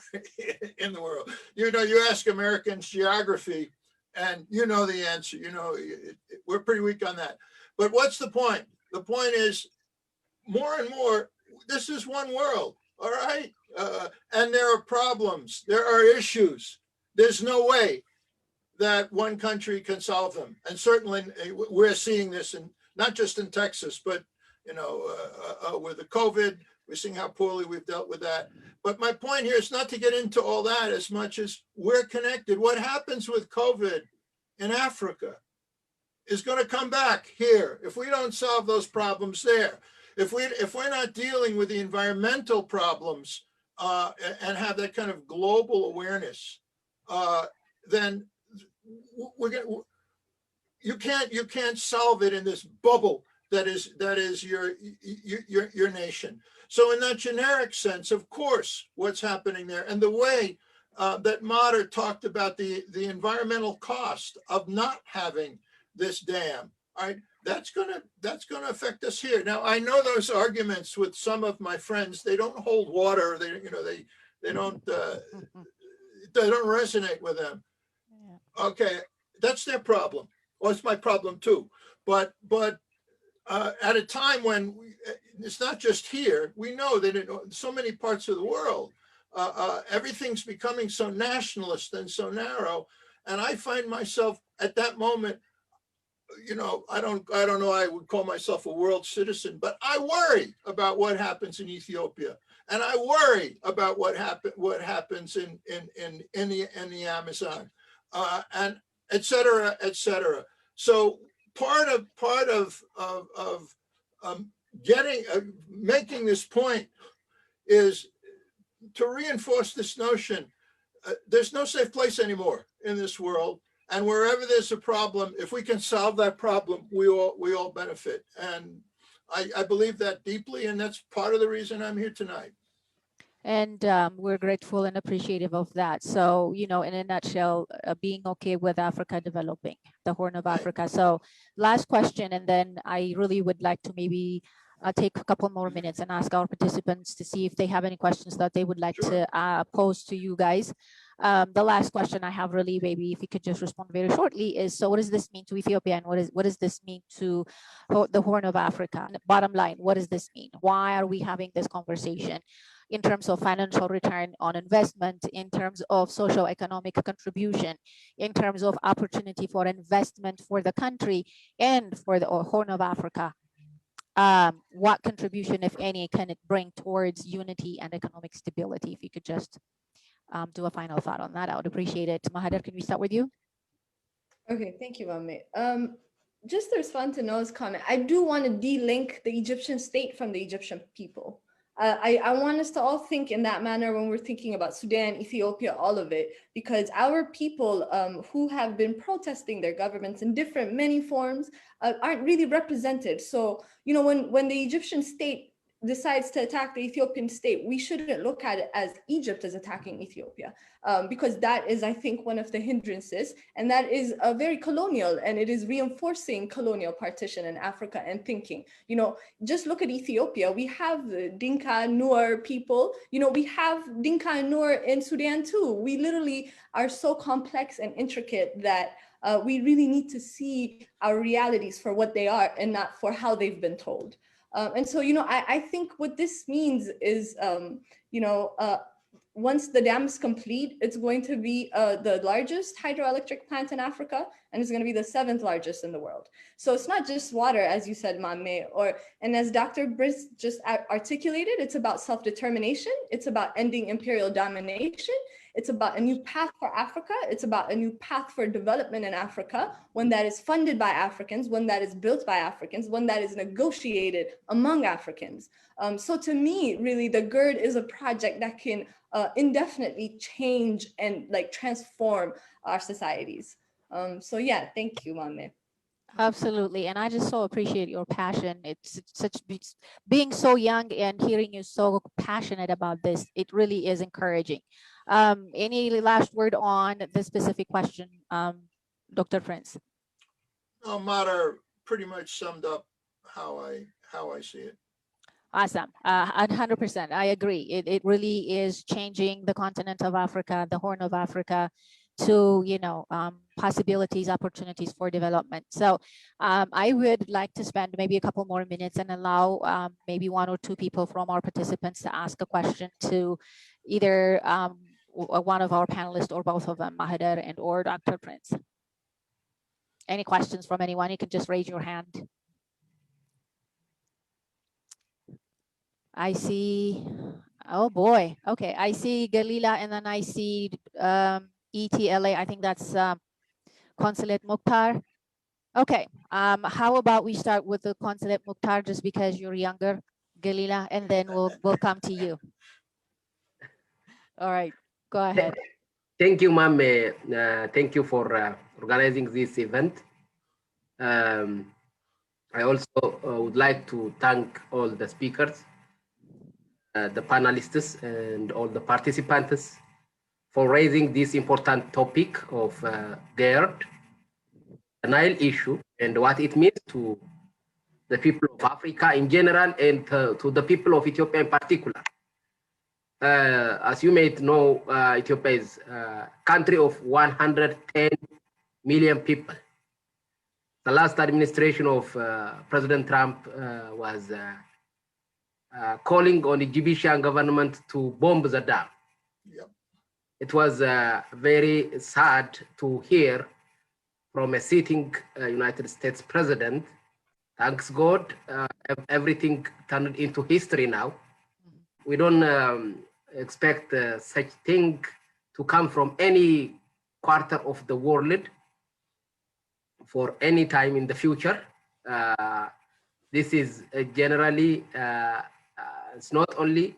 B: in the world. You ask Americans geography, and the answer. We're pretty weak on that. But what's the point? The point is, more and more, this is one world, all right? And there are problems, there are issues. There's no way that one country can solve them. And certainly we're seeing this, not just in Texas, but with the COVID, we're seeing how poorly we've dealt with that. But my point here is not to get into all that as much as we're connected. What happens with COVID in Africa is going to come back here if we don't solve those problems there. If we're not dealing with the environmental problems and have that kind of global awareness, then you can't solve it in this bubble that is your nation. So in that generic sense, of course, what's happening there, and the way that Mater talked about the environmental cost of not having this dam. All right, that's gonna affect us here. Now, I know those arguments with some of my friends, they don't hold water. They, you know, they don't resonate with them. Okay, that's their problem. Well, it's my problem too. But at a time when it's not just here, we know that in so many parts of the world, everything's becoming so nationalist and so narrow. And I find myself at that moment, you know, I don't know, I would call myself a world citizen, but I worry about what happens in Ethiopia. And I worry about what happens in the Amazon, and et cetera, et cetera. So part of making this point is to reinforce this notion. There's no safe place anymore in this world. And wherever there's a problem, if we can solve that problem, we all benefit. And I believe that deeply, and that's part of the reason I'm here tonight.
A: And we're grateful and appreciative of that. So, you know, in a nutshell, being okay with Africa developing, the Horn of Africa. So last question, and then I really would like to maybe take a couple more minutes and ask our participants to see if they have any questions that they would like to pose to you guys. The last question I have really, maybe if you could just respond very shortly, is so what does this mean to Ethiopia, and what does this mean to the Horn of Africa? Bottom line, what does this mean? Why are we having this conversation in terms of financial return on investment, in terms of socio-economic contribution, in terms of opportunity for investment for the country and for the Horn of Africa? What contribution, if any, can it bring towards unity and economic stability? If you could just do a final thought on that, I would appreciate it. Mahader, can we start with you?
C: Okay, thank you, Mame. Just to respond to Noah's comment, I do want to de-link the Egyptian state from the Egyptian people. I want us to all think in that manner when we're thinking about Sudan, Ethiopia, all of it, because our people who have been protesting their governments in many forms aren't really represented. So, you know, when the Egyptian state decides to attack the Ethiopian state, we shouldn't look at it as Egypt is attacking Ethiopia, because that is, I think, one of the hindrances, and that is very colonial, and it is reinforcing colonial partition in Africa and thinking. You know, just look at Ethiopia. We have the Dinka Nur people. You know, we have Dinka and Nur in Sudan too. We literally are so complex and intricate that we really need to see our realities for what they are and not for how they've been told. And so, you know, I think what this means is, you know, once the dam is complete, it's going to be the largest hydroelectric plant in Africa, and it's going to be the 7th largest in the world. So it's not just water, as you said, Mame, and as Dr. Briss just articulated, it's about self-determination. It's about ending imperial domination. It's about a new path for Africa. It's about a new path for development in Africa, one that is funded by Africans, one that is built by Africans, one that is negotiated among Africans. So to me, really, the GERD is a project that can indefinitely change and like transform our societies. So yeah, thank you, Mame.
A: Absolutely, and I just so appreciate your passion. It's such being so young and hearing you so passionate about this. It really is encouraging. Any last word on this specific question, Dr. Prince?
B: No, Mater pretty much summed up how I see it.
A: Awesome. 100%. I agree. It really is changing the continent of Africa, the Horn of Africa, to, you know, possibilities, opportunities for development. So I would like to spend maybe a couple more minutes and allow maybe 1 or 2 people from our participants to ask a question to either one of our panelists or both of them, Mahader and or Dr. Prince. Any questions from anyone? You can just raise your hand. I see, oh boy, okay. I see Galila, and then I see ETLA. I think that's Consulate Mukhtar. Okay, how about we start with the Consulate Mukhtar, just because you're younger, Galila, and then we'll come to you. All right, go ahead.
D: Thank you, ma'am. Thank you for organizing this event. I also would like to thank all the speakers, the panelists, and all the participants for raising this important topic of GERD, the Nile issue, and what it means to the people of Africa in general, and to the people of Ethiopia in particular. As you may know, Ethiopia is a country of 110 million people. The last administration of President Trump was calling on the Egyptian government to bomb the dam.
B: Yep.
D: It was very sad to hear from a sitting United States president. Thanks God, everything turned into history now. We don't expect such thing to come from any quarter of the world for any time in the future. This is generally, it's not only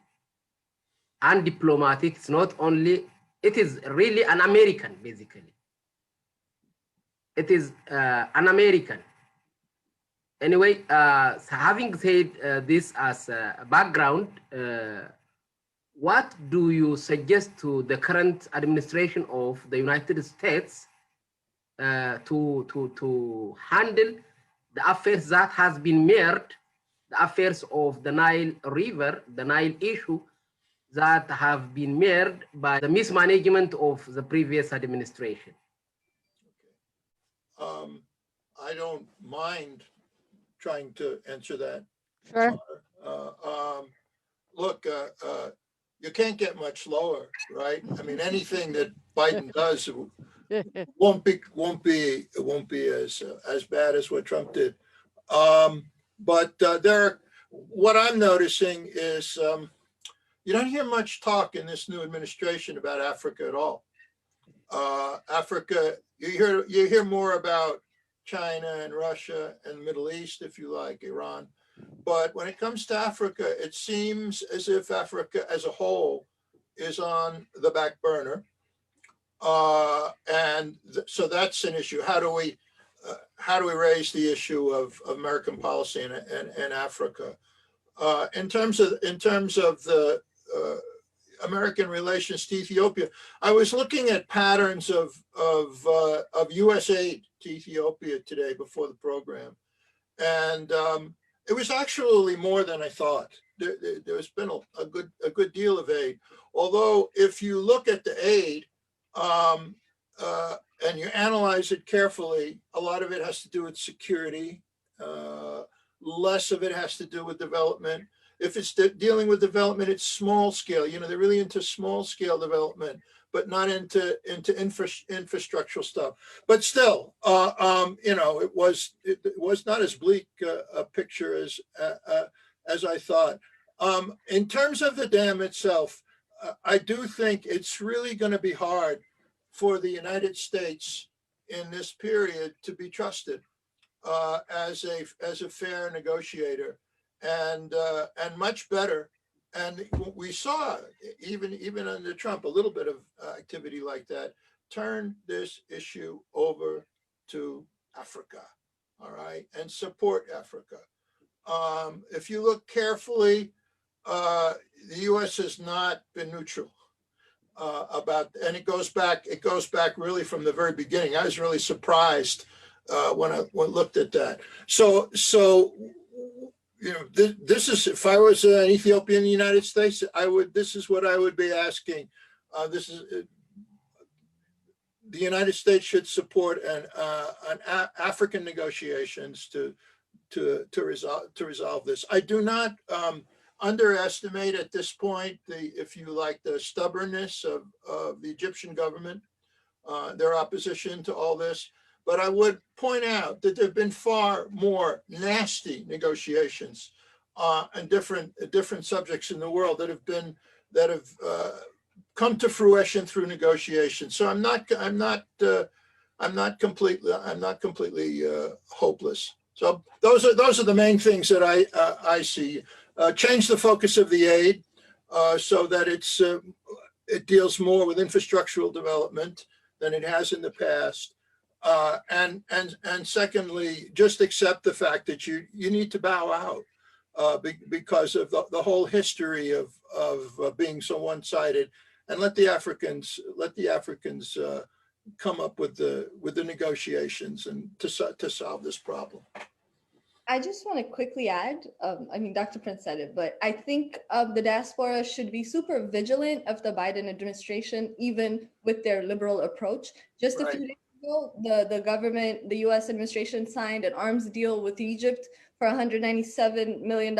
D: undiplomatic, it's not only, it is really an American, basically. It is an American. Anyway, having said this as a background, what do you suggest to the current administration of the United States to handle the affairs that has been mirrored, the affairs of the Nile River, the Nile issue that have been mirrored by the mismanagement of the previous administration?
B: I don't mind trying to answer that.
A: Sure.
B: Look, you can't get much lower, right? I mean, anything that Biden does won't be as bad as what Trump did. But what I'm noticing is you don't hear much talk in this new administration about Africa at all. Africa, you hear more about China and Russia and the Middle East, if you like, Iran. But when it comes to Africa, it seems as if Africa as a whole is on the back burner. So that's an issue. How do we raise the issue of American policy in Africa? In terms of the American relations to Ethiopia, I was looking at patterns of U.S. aid to Ethiopia today before the program, and it was actually more than I thought. There's been a good deal of aid. Although if you look at the aid and you analyze it carefully, a lot of it has to do with security. Less of it has to do with development. If it's dealing with development, it's small scale. You know, they're really into small scale development, but not into infrastructural stuff. But still, you know, it was not as bleak a picture as I thought. In terms of the dam itself, I do think it's really going to be hard for the United States in this period to be trusted as a fair negotiator, and much better. And we saw even under Trump a little bit of activity like that. Turn this issue over to Africa, all right, and support Africa. If you look carefully, the U.S. has not been neutral about, and it goes back really from the very beginning. I was really surprised when I looked at that. So you know, this is, if I was an Ethiopian in the United States, this is what I would be asking. The United States should support an African negotiations to resolve this. I do not underestimate at this point if you like, the stubbornness of the Egyptian government, their opposition to all this. But I would point out that there have been far more nasty negotiations on different subjects in the world that have come to fruition through negotiations. So I'm not completely hopeless. So those are the main things that I see. Change the focus of the aid so that it deals more with infrastructural development than it has in the past. And secondly, just accept the fact that you need to bow out because of the whole history of being so one-sided, and let the Africans come up with the negotiations and to solve this problem.
C: I just want to quickly add, I mean, Dr. Prince said it, but I think the diaspora should be super vigilant of the Biden administration, even with their liberal approach. Just a few days ago, the government, the US administration signed an arms deal with Egypt for $197 million.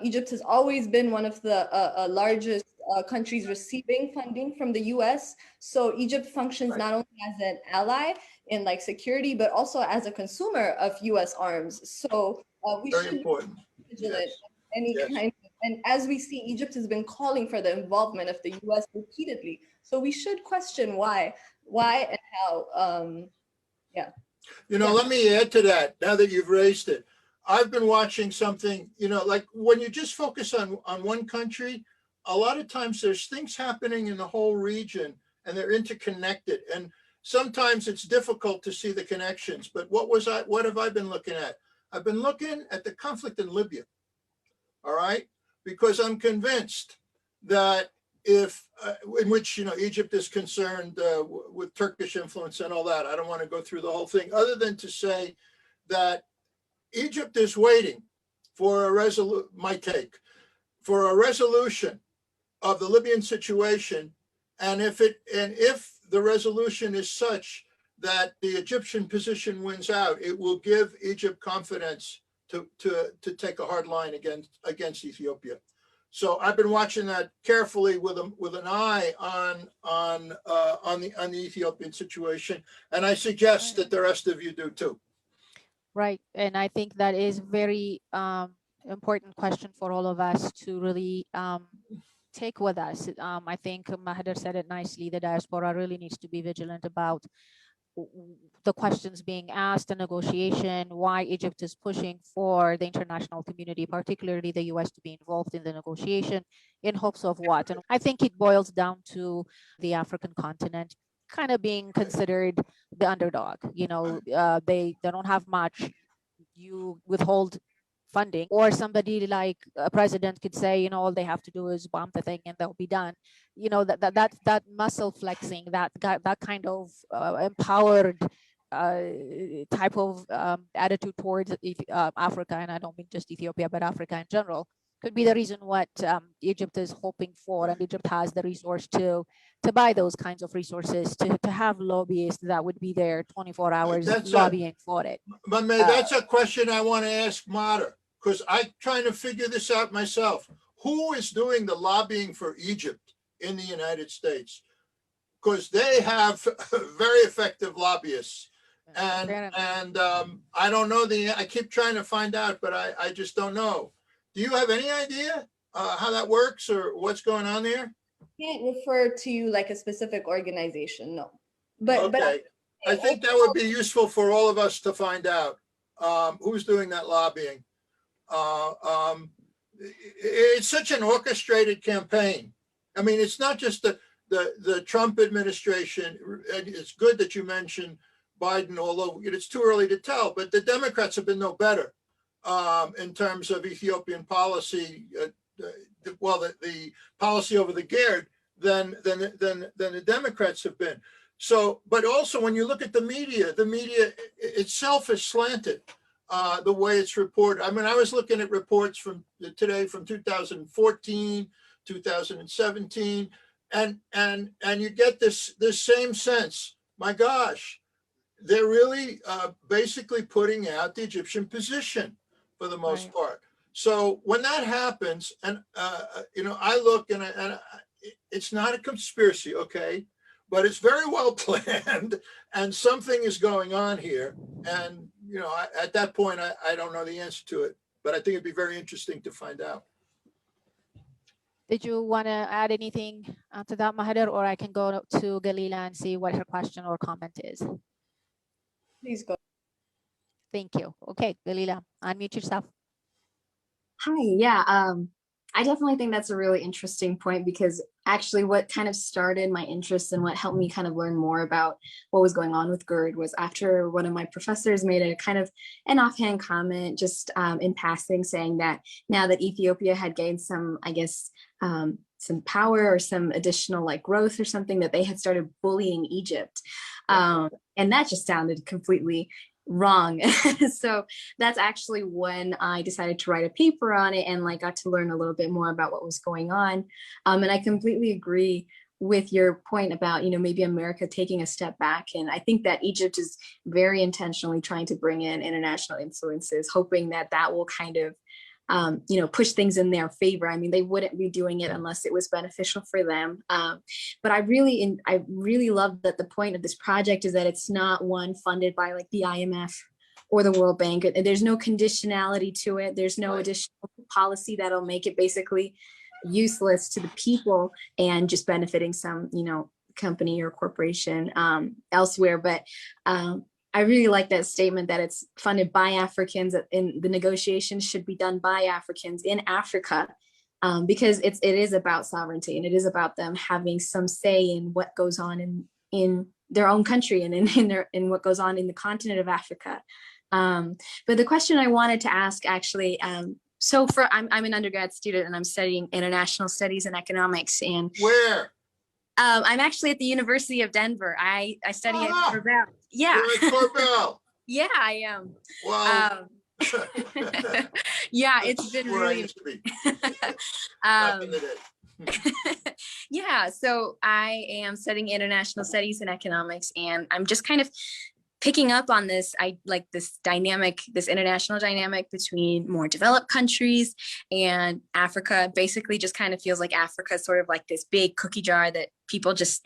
C: Egypt has always been one of the largest countries receiving funding from the US. So Egypt functions not only as an ally in like security, but also as a consumer of US arms. So we
B: Very
C: should
B: important.
C: be vigilant
B: Yes.
C: of any kind of, and as we see, Egypt has been calling for the involvement of the US repeatedly. So we should question why and how. Yeah.
B: You know, let me add to that now that you've raised it. I've been watching something, you know, like when you just focus on one country, a lot of times there's things happening in the whole region and they're interconnected. And sometimes it's difficult to see the connections. But what have I been looking at? I've been looking at the conflict in Libya. All right. Because I'm convinced that if in which, you know, Egypt is concerned with Turkish influence and all that. I don't want to go through the whole thing other than to say that Egypt is waiting for a resolution of the Libyan situation. And if the resolution is such that the Egyptian position wins out, it will give Egypt confidence to take a hard line against Ethiopia. So I've been watching that carefully with an eye on the Ethiopian situation, and I suggest that the rest of you do too.
A: Right, and I think that is very important question for all of us to really take with us. I think Mahader said it nicely. The diaspora really needs to be vigilant about the questions being asked, the negotiation, why Egypt is pushing for the international community, particularly the US, to be involved in the negotiation in hopes of what? And I think it boils down to the African continent kind of being considered the underdog. You know, they don't have much. You withhold funding, or somebody like a president could say, you know, all they have to do is bomb the thing and they'll be done. You know, that muscle flexing, that kind of empowered type of attitude towards Africa, and I don't mean just Ethiopia, but Africa in general, could be the reason what Egypt is hoping for, and Egypt has the resource to buy those kinds of resources, to have lobbyists that would be there 24 hours lobbying for it.
B: But that's a question I want to ask Mahader, because I'm trying to figure this out myself. Who is doing the lobbying for Egypt in the United States? Because they have very effective lobbyists. And I don't know I keep trying to find out, but I just don't know. Do you have any idea how that works or what's going on there?
C: I can't refer to like a specific organization, no.
B: But I think that would be useful for all of us to find out who's doing that lobbying. It's such an orchestrated campaign. I mean, it's not just the Trump administration. It's good that you mentioned Biden, although it's too early to tell, but the Democrats have been no better in terms of Ethiopian policy. Well, the policy over the GERD than the Democrats have been. So, but also when you look at the media itself is slanted the way it's reported. I mean, I was looking at reports from today from 2014, 2017, and you get this same sense. My gosh, they're really basically putting out the Egyptian position for the most part. So when that happens, and you know, I look and it's not a conspiracy, okay, but it's very well planned, and something is going on here. And you know, at that point, I don't know the answer to it, but I think it'd be very interesting to find out.
A: Did you want to add anything to that, Mahader, or I can go to Galila and see what her question or comment is?
C: Please go.
A: Thank you. Okay, Galila, unmute yourself.
E: Hi, yeah, I definitely think that's a really interesting point, because actually what kind of started my interest and what helped me kind of learn more about what was going on with GERD was after one of my professors made a kind of an offhand comment just in passing, saying that now that Ethiopia had gained some, I guess, some power or some additional like growth or something, that they had started bullying Egypt. And that just sounded completely wrong. So that's actually when I decided to write a paper on it and like got to learn a little bit more about what was going on. And I completely agree with your point about, maybe America taking a step back. And I think that Egypt is very intentionally trying to bring in international influences, hoping that that will kind of push things in their favor. I mean, they wouldn't be doing it unless it was beneficial for them. But I really love that the point of this project is that it's not one funded by like the IMF or the World Bank. There's no conditionality to it. There's no additional policy that'll make it basically useless to the people and just benefiting some, company or corporation elsewhere. But I really like that statement that it's funded by Africans and the negotiations should be done by Africans in Africa, because it is about sovereignty and it is about them having some say in what goes on in their own country and in what goes on in the continent of Africa. But the question I wanted to ask actually, so I'm an undergrad student and I'm studying international studies and economics. And
B: Where?
E: I'm actually at the University of Denver. I study at Corbell. Yeah.
B: You're at Corbell.
E: Yeah, I am.
B: Well,
E: yeah, it's been
B: where I
E: really.
B: used to be. Back in the day.
E: Yeah, so I am studying international studies and economics, and I'm just kind of picking up on this. I like this international dynamic between more developed countries and Africa. Basically just kind of feels like Africa is sort of like this big cookie jar that people just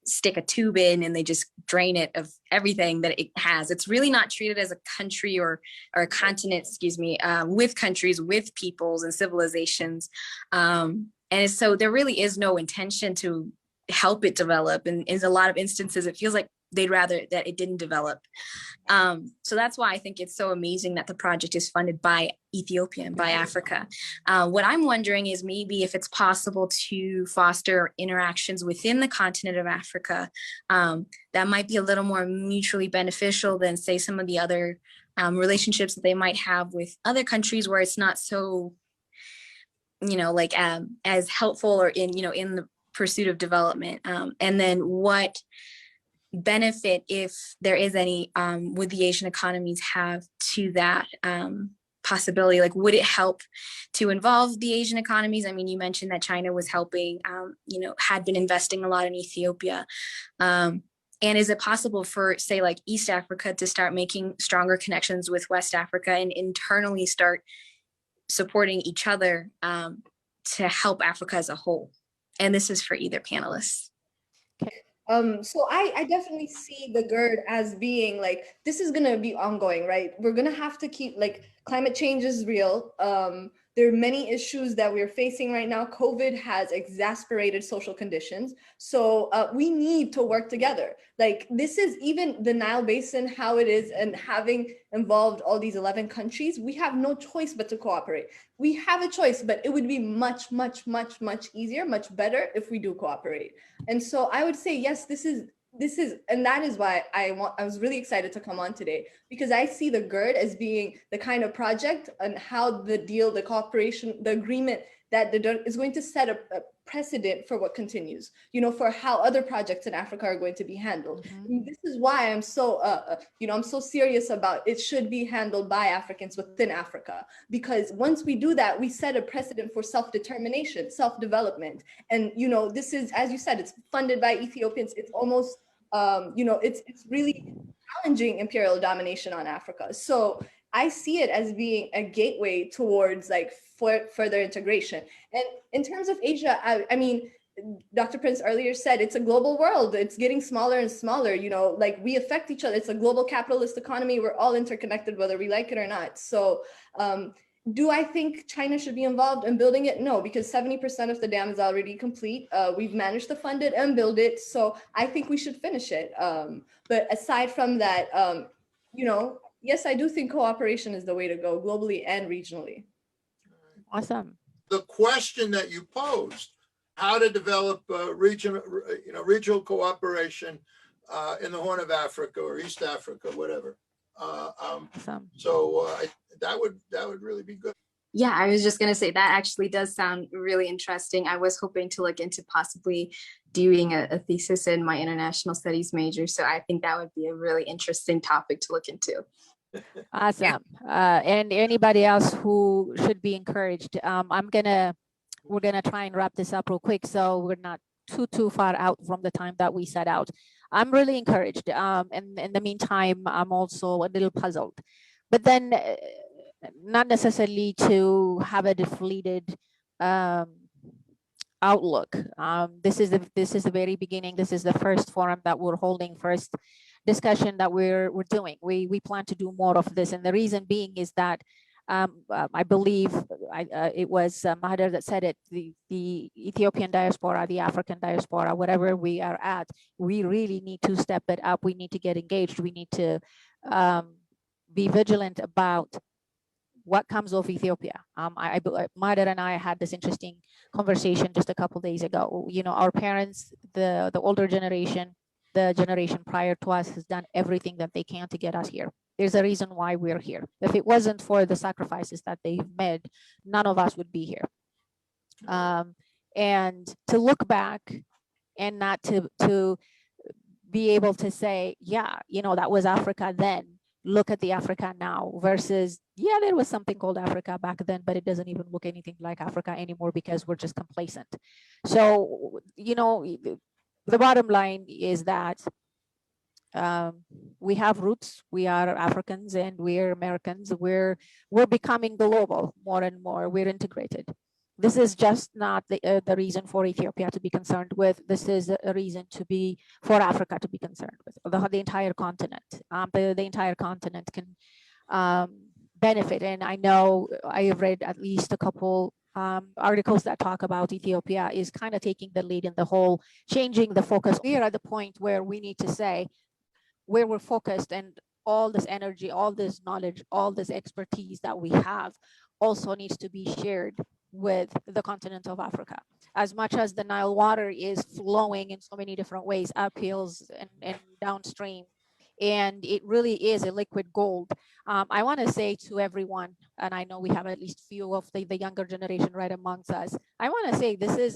E: stick a tube in and they just drain it of everything that it has. It's really not treated as a country or a continent, with countries, with peoples and civilizations. And so there really is no intention to help it develop. And in a lot of instances, it feels like they'd rather that it didn't develop. So that's why I think it's so amazing that the project is funded by Ethiopia and by Africa. What I'm wondering is maybe if it's possible to foster interactions within the continent of Africa that might be a little more mutually beneficial than, say, some of the other relationships that they might have with other countries where it's not so, as helpful or in the pursuit of development. And then what benefit, if there is any, would the Asian economies have to that possibility? Like, would it help to involve the Asian economies? I mean, you mentioned that China was helping, had been investing a lot in Ethiopia. And is it possible for, say, like East Africa to start making stronger connections with West Africa and internally start supporting each other to help Africa as a whole? And this is for either panelists.
C: So I definitely see the GERD as being like, this is going to be ongoing, right? We're going to have to keep, like, climate change is real. There are many issues that we're facing right now. COVID has exacerbated social conditions. So we need to work together. Like, this is even the Nile Basin, how it is, and having involved all these 11 countries, we have no choice but to cooperate. We have a choice, but it would be much, much, much, much easier, much better if we do cooperate. And so I would say, yes, this is, and that is why I was really excited to come on today, because I see the GERD as being the kind of project and how the cooperation, the agreement that is going to set a precedent for what continues, for how other projects in Africa are going to be handled. Mm-hmm. This is why I'm so, I'm so serious about it should be handled by Africans within Africa, because once we do that, we set a precedent for self-determination, self-development. And, this is, as you said, it's funded by Ethiopians. It's almost, it's really challenging imperial domination on Africa. So I see it as being a gateway towards like further integration. And in terms of Asia, I mean, Dr. Prince earlier said it's a global world. It's getting smaller and smaller, like we affect each other. It's a global capitalist economy. We're all interconnected, whether we like it or not. So do I think China should be involved in building it? No, because 70% of the dam is already complete. We've managed to fund it and build it. So I think we should finish it. But aside from that, yes, I do think cooperation is the way to go globally and regionally.
A: Awesome.
B: The question that you posed, how to develop regional cooperation in the Horn of Africa or East Africa, whatever.
A: Awesome.
B: So that would really be good.
E: Yeah, I was just going to say that actually does sound really interesting. I was hoping to look into possibly doing a thesis in my international studies major. So I think that would be a really interesting topic to look into.
A: Awesome. And anybody else who should be encouraged. We're gonna try and wrap this up real quick, so we're not too far out from the time that we set out. I'm really encouraged. And in the meantime, I'm also a little puzzled. But then, not necessarily to have a deflated outlook. This is the very beginning. This is the first forum that we're holding, first discussion that we're doing. We plan to do more of this, and the reason being is that I believe it was Mahathir that said it, the Ethiopian diaspora, the African diaspora, whatever we are at, we really need to step it up. We need to get engaged. We need to be vigilant about what comes of Ethiopia. Mahathir and I had this interesting conversation just a couple days ago. You know, our parents, the older generation, the generation prior to us has done everything that they can to get us here. There's a reason why we're here. If it wasn't for the sacrifices that they've made, none of us would be here. And to look back and not to be able to say, yeah, you know, that was Africa then. Look at the Africa now versus, yeah, there was something called Africa back then, but it doesn't even look anything like Africa anymore because we're just complacent. So, you know, the bottom line is that we have roots. We are Africans and we're Americans. We're becoming global more and more. We're integrated. This is just not the reason for Ethiopia to be concerned with. This is a reason for Africa to be concerned with. The entire continent. The entire continent can benefit. And I know I have read at least a couple articles that talk about Ethiopia is kind of taking the lead in the whole changing the focus. We are at the point where we need to say where we're focused, and all this energy, all this knowledge, all this expertise that we have also needs to be shared with the continent of Africa. As much as the Nile water is flowing in so many different ways, uphills and downstream, and it really is a liquid gold. I want to say to everyone, and I know we have at least few of the younger generation right amongst us, I want to say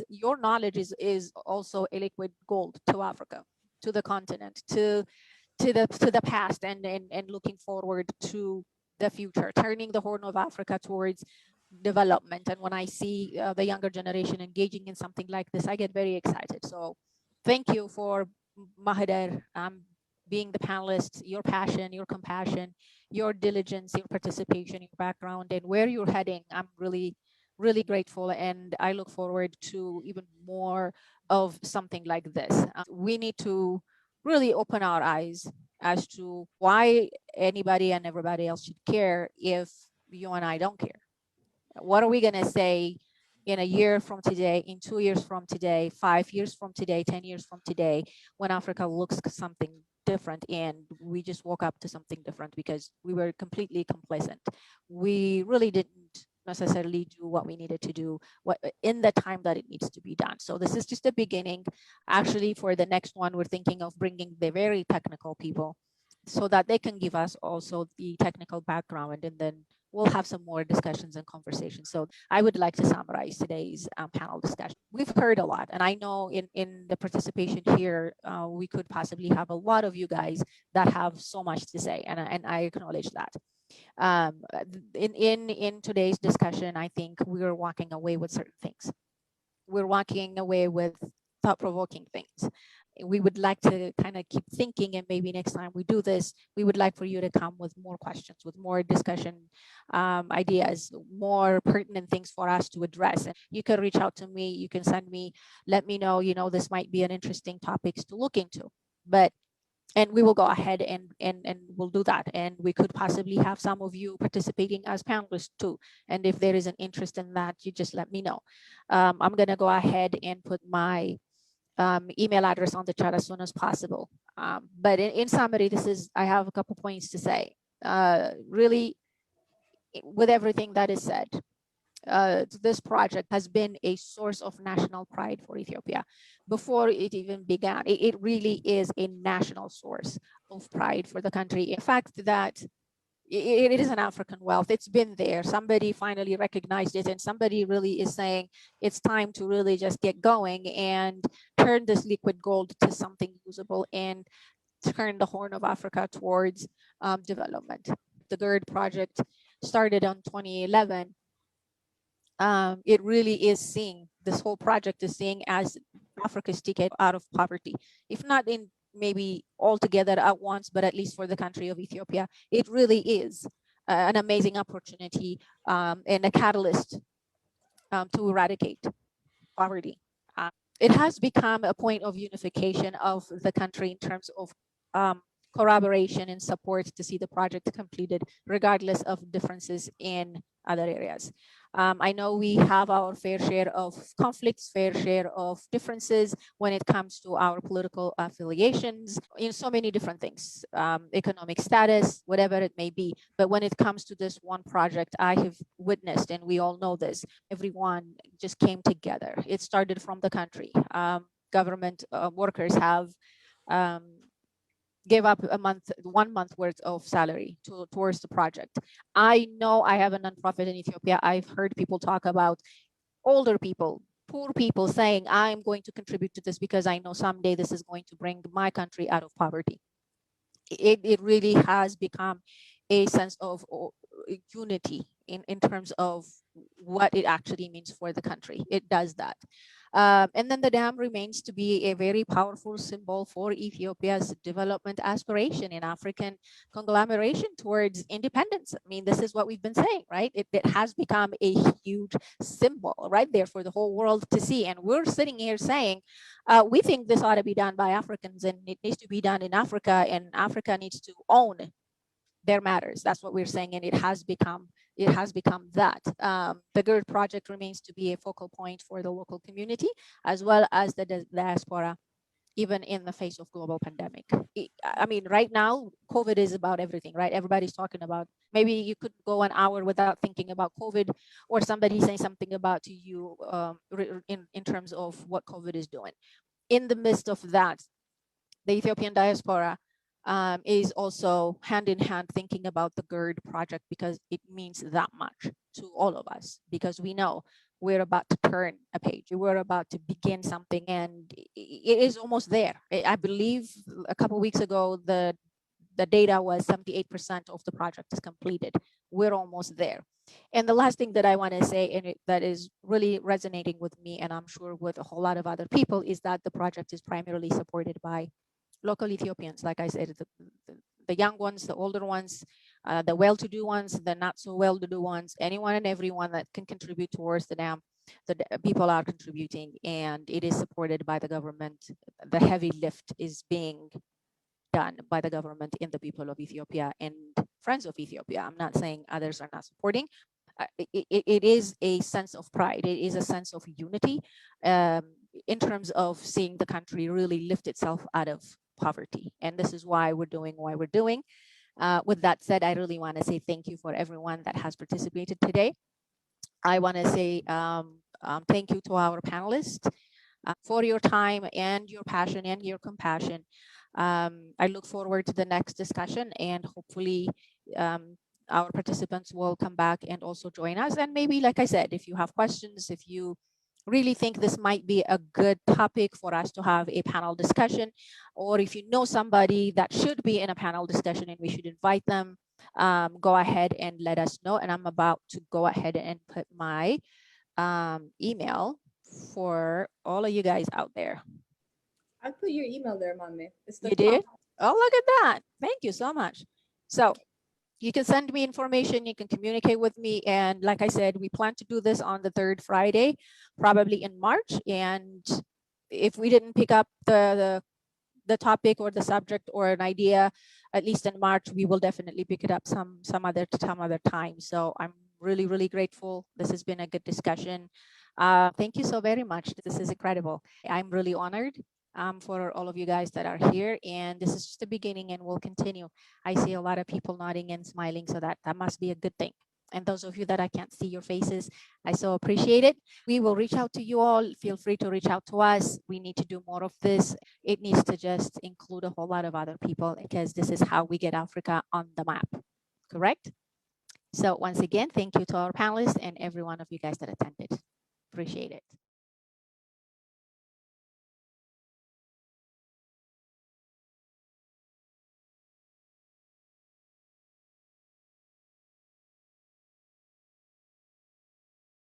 A: your knowledge is also a liquid gold to Africa, to the continent, to the past, and looking forward to the future, turning the Horn of Africa towards development. And when I see the younger generation engaging in something like this, I get very excited. So thank you for Mahathir being the panelist, your passion, your compassion, your diligence, your participation, your background, and where you're heading. I'm really, really grateful, and I look forward to even more of something like this. We need to really open our eyes as to why anybody and everybody else should care if you and I don't care. What are we going to say in a year from today, in 2 years from today, 5 years from today, 10 years from today, when Africa looks something different and we just woke up to something different because we were completely complacent? We really didn't necessarily do what we needed to do in the time that it needs to be done. So this is just a beginning. Actually, for the next one, we're thinking of bringing the very technical people so that they can give us also the technical background, and then we'll have some more discussions and conversations. So I would like to summarize today's panel discussion. We've heard a lot, and I know in the participation here, we could possibly have a lot of you guys that have so much to say, and I acknowledge that. In today's discussion, I think we're walking away with certain things. We're walking away with thought-provoking things. We would like to kind of keep thinking, and maybe next time we do this, we would like for you to come with more questions, with more discussion ideas, more pertinent things for us to address. And you can reach out to me, you can send me, let me know, you know, this might be an interesting topics to look into. And we will go ahead and we'll do that. And we could possibly have some of you participating as panelists too. And if there is an interest in that, you just let me know. I'm gonna go ahead and put my email address on the chat as soon as possible. But in summary, I have a couple points to say. Really, with everything that is said, this project has been a source of national pride for Ethiopia. Before it even began, it really is a national source of pride for the country. In fact, that it is an African wealth. It's been there. Somebody finally recognized it, and somebody really is saying it's time to really just get going and turn this liquid gold to something usable and turn the Horn of Africa towards development. The GERD project started on 2011. It really is seeing, this whole project is seeing as Africa's ticket out of poverty, if not in maybe altogether at once, but at least for the country of Ethiopia. It really is an amazing opportunity and a catalyst to eradicate poverty. It has become a point of unification of the country in terms of corroboration and support to see the project completed, regardless of differences in other areas. I know we have our fair share of conflicts, fair share of differences when it comes to our political affiliations in so many different things, economic status, whatever it may be. But when it comes to this one project, I have witnessed, and we all know this, everyone just came together. It started from the country. Government workers have gave up 1 month worth of salary towards the project. I know I have a nonprofit in Ethiopia. I've heard people talk about older people, poor people saying, I'm going to contribute to this because I know someday this is going to bring my country out of poverty. It really has become a sense of unity in terms of what it actually means for the country. It does that. And then the dam remains to be a very powerful symbol for Ethiopia's development aspiration in African conglomeration towards independence. I mean, this is what we've been saying, right? It has become a huge symbol right there for the whole world to see. And we're sitting here saying, we think this ought to be done by Africans, and it needs to be done in Africa, and Africa needs to own their matters. That's what we're saying, and it has become that. The GERD project remains to be a focal point for the local community as well as the diaspora, even in the face of global pandemic. I mean, right now, COVID is about everything, right? Everybody's talking about, maybe you could go an hour without thinking about COVID, or somebody saying something about to you in terms of what COVID is doing. In the midst of that, the Ethiopian diaspora is also hand in hand thinking about the GERD project, because it means that much to all of us, because we know we're about to turn a page, we're about to begin something, and it is almost there. I believe a couple of weeks ago, the data was 78% of the project is completed. We're almost there. And the last thing that I want to say, and that is really resonating with me, and I'm sure with a whole lot of other people, is that the project is primarily supported by local Ethiopians. Like I said, the young ones, the older ones, the well-to-do ones, the not so well-to-do ones, anyone and everyone that can contribute towards the dam, the people are contributing, and it is supported by the government. The heavy lift is being done by the government and the people of Ethiopia and friends of Ethiopia. I'm not saying others are not supporting. It is a sense of pride. It is a sense of unity in terms of seeing the country really lift itself out of poverty. And this is why we're doing what we're doing. With that said, I really want to say thank you for everyone that has participated today. I want to say thank you to our panelists for your time and your passion and your compassion. I look forward to the next discussion, and hopefully our participants will come back and also join us. And maybe, like I said, if you have questions, if you really think this might be a good topic for us to have a panel discussion, or if you know somebody that should be in a panel discussion and we should invite them, go ahead and let us know. And I'm about to go ahead and put my email for all of you guys out there.
C: I put your email there, Mame.
A: You did? Oh, look at that. Thank you so much. So you can send me information, you can communicate with me. And like I said, we plan to do this on the third Friday, probably in March. And if we didn't pick up the topic or the subject or an idea, at least in March, we will definitely pick it up some other time. So I'm really, really grateful. This has been a good discussion. Thank you so very much. This is incredible. I'm really honored for all of you guys that are here, and this is just the beginning, and we'll continue. I see a lot of people nodding and smiling, so that must be a good thing. And those of you that I can't see your faces, I so appreciate it. We will reach out to you all. Feel free to reach out to us. We need to do more of this. It needs to just include a whole lot of other people, because this is how we get Africa on the map. correct? So once again, thank you to our panelists and every one of you guys that attended. Appreciate it.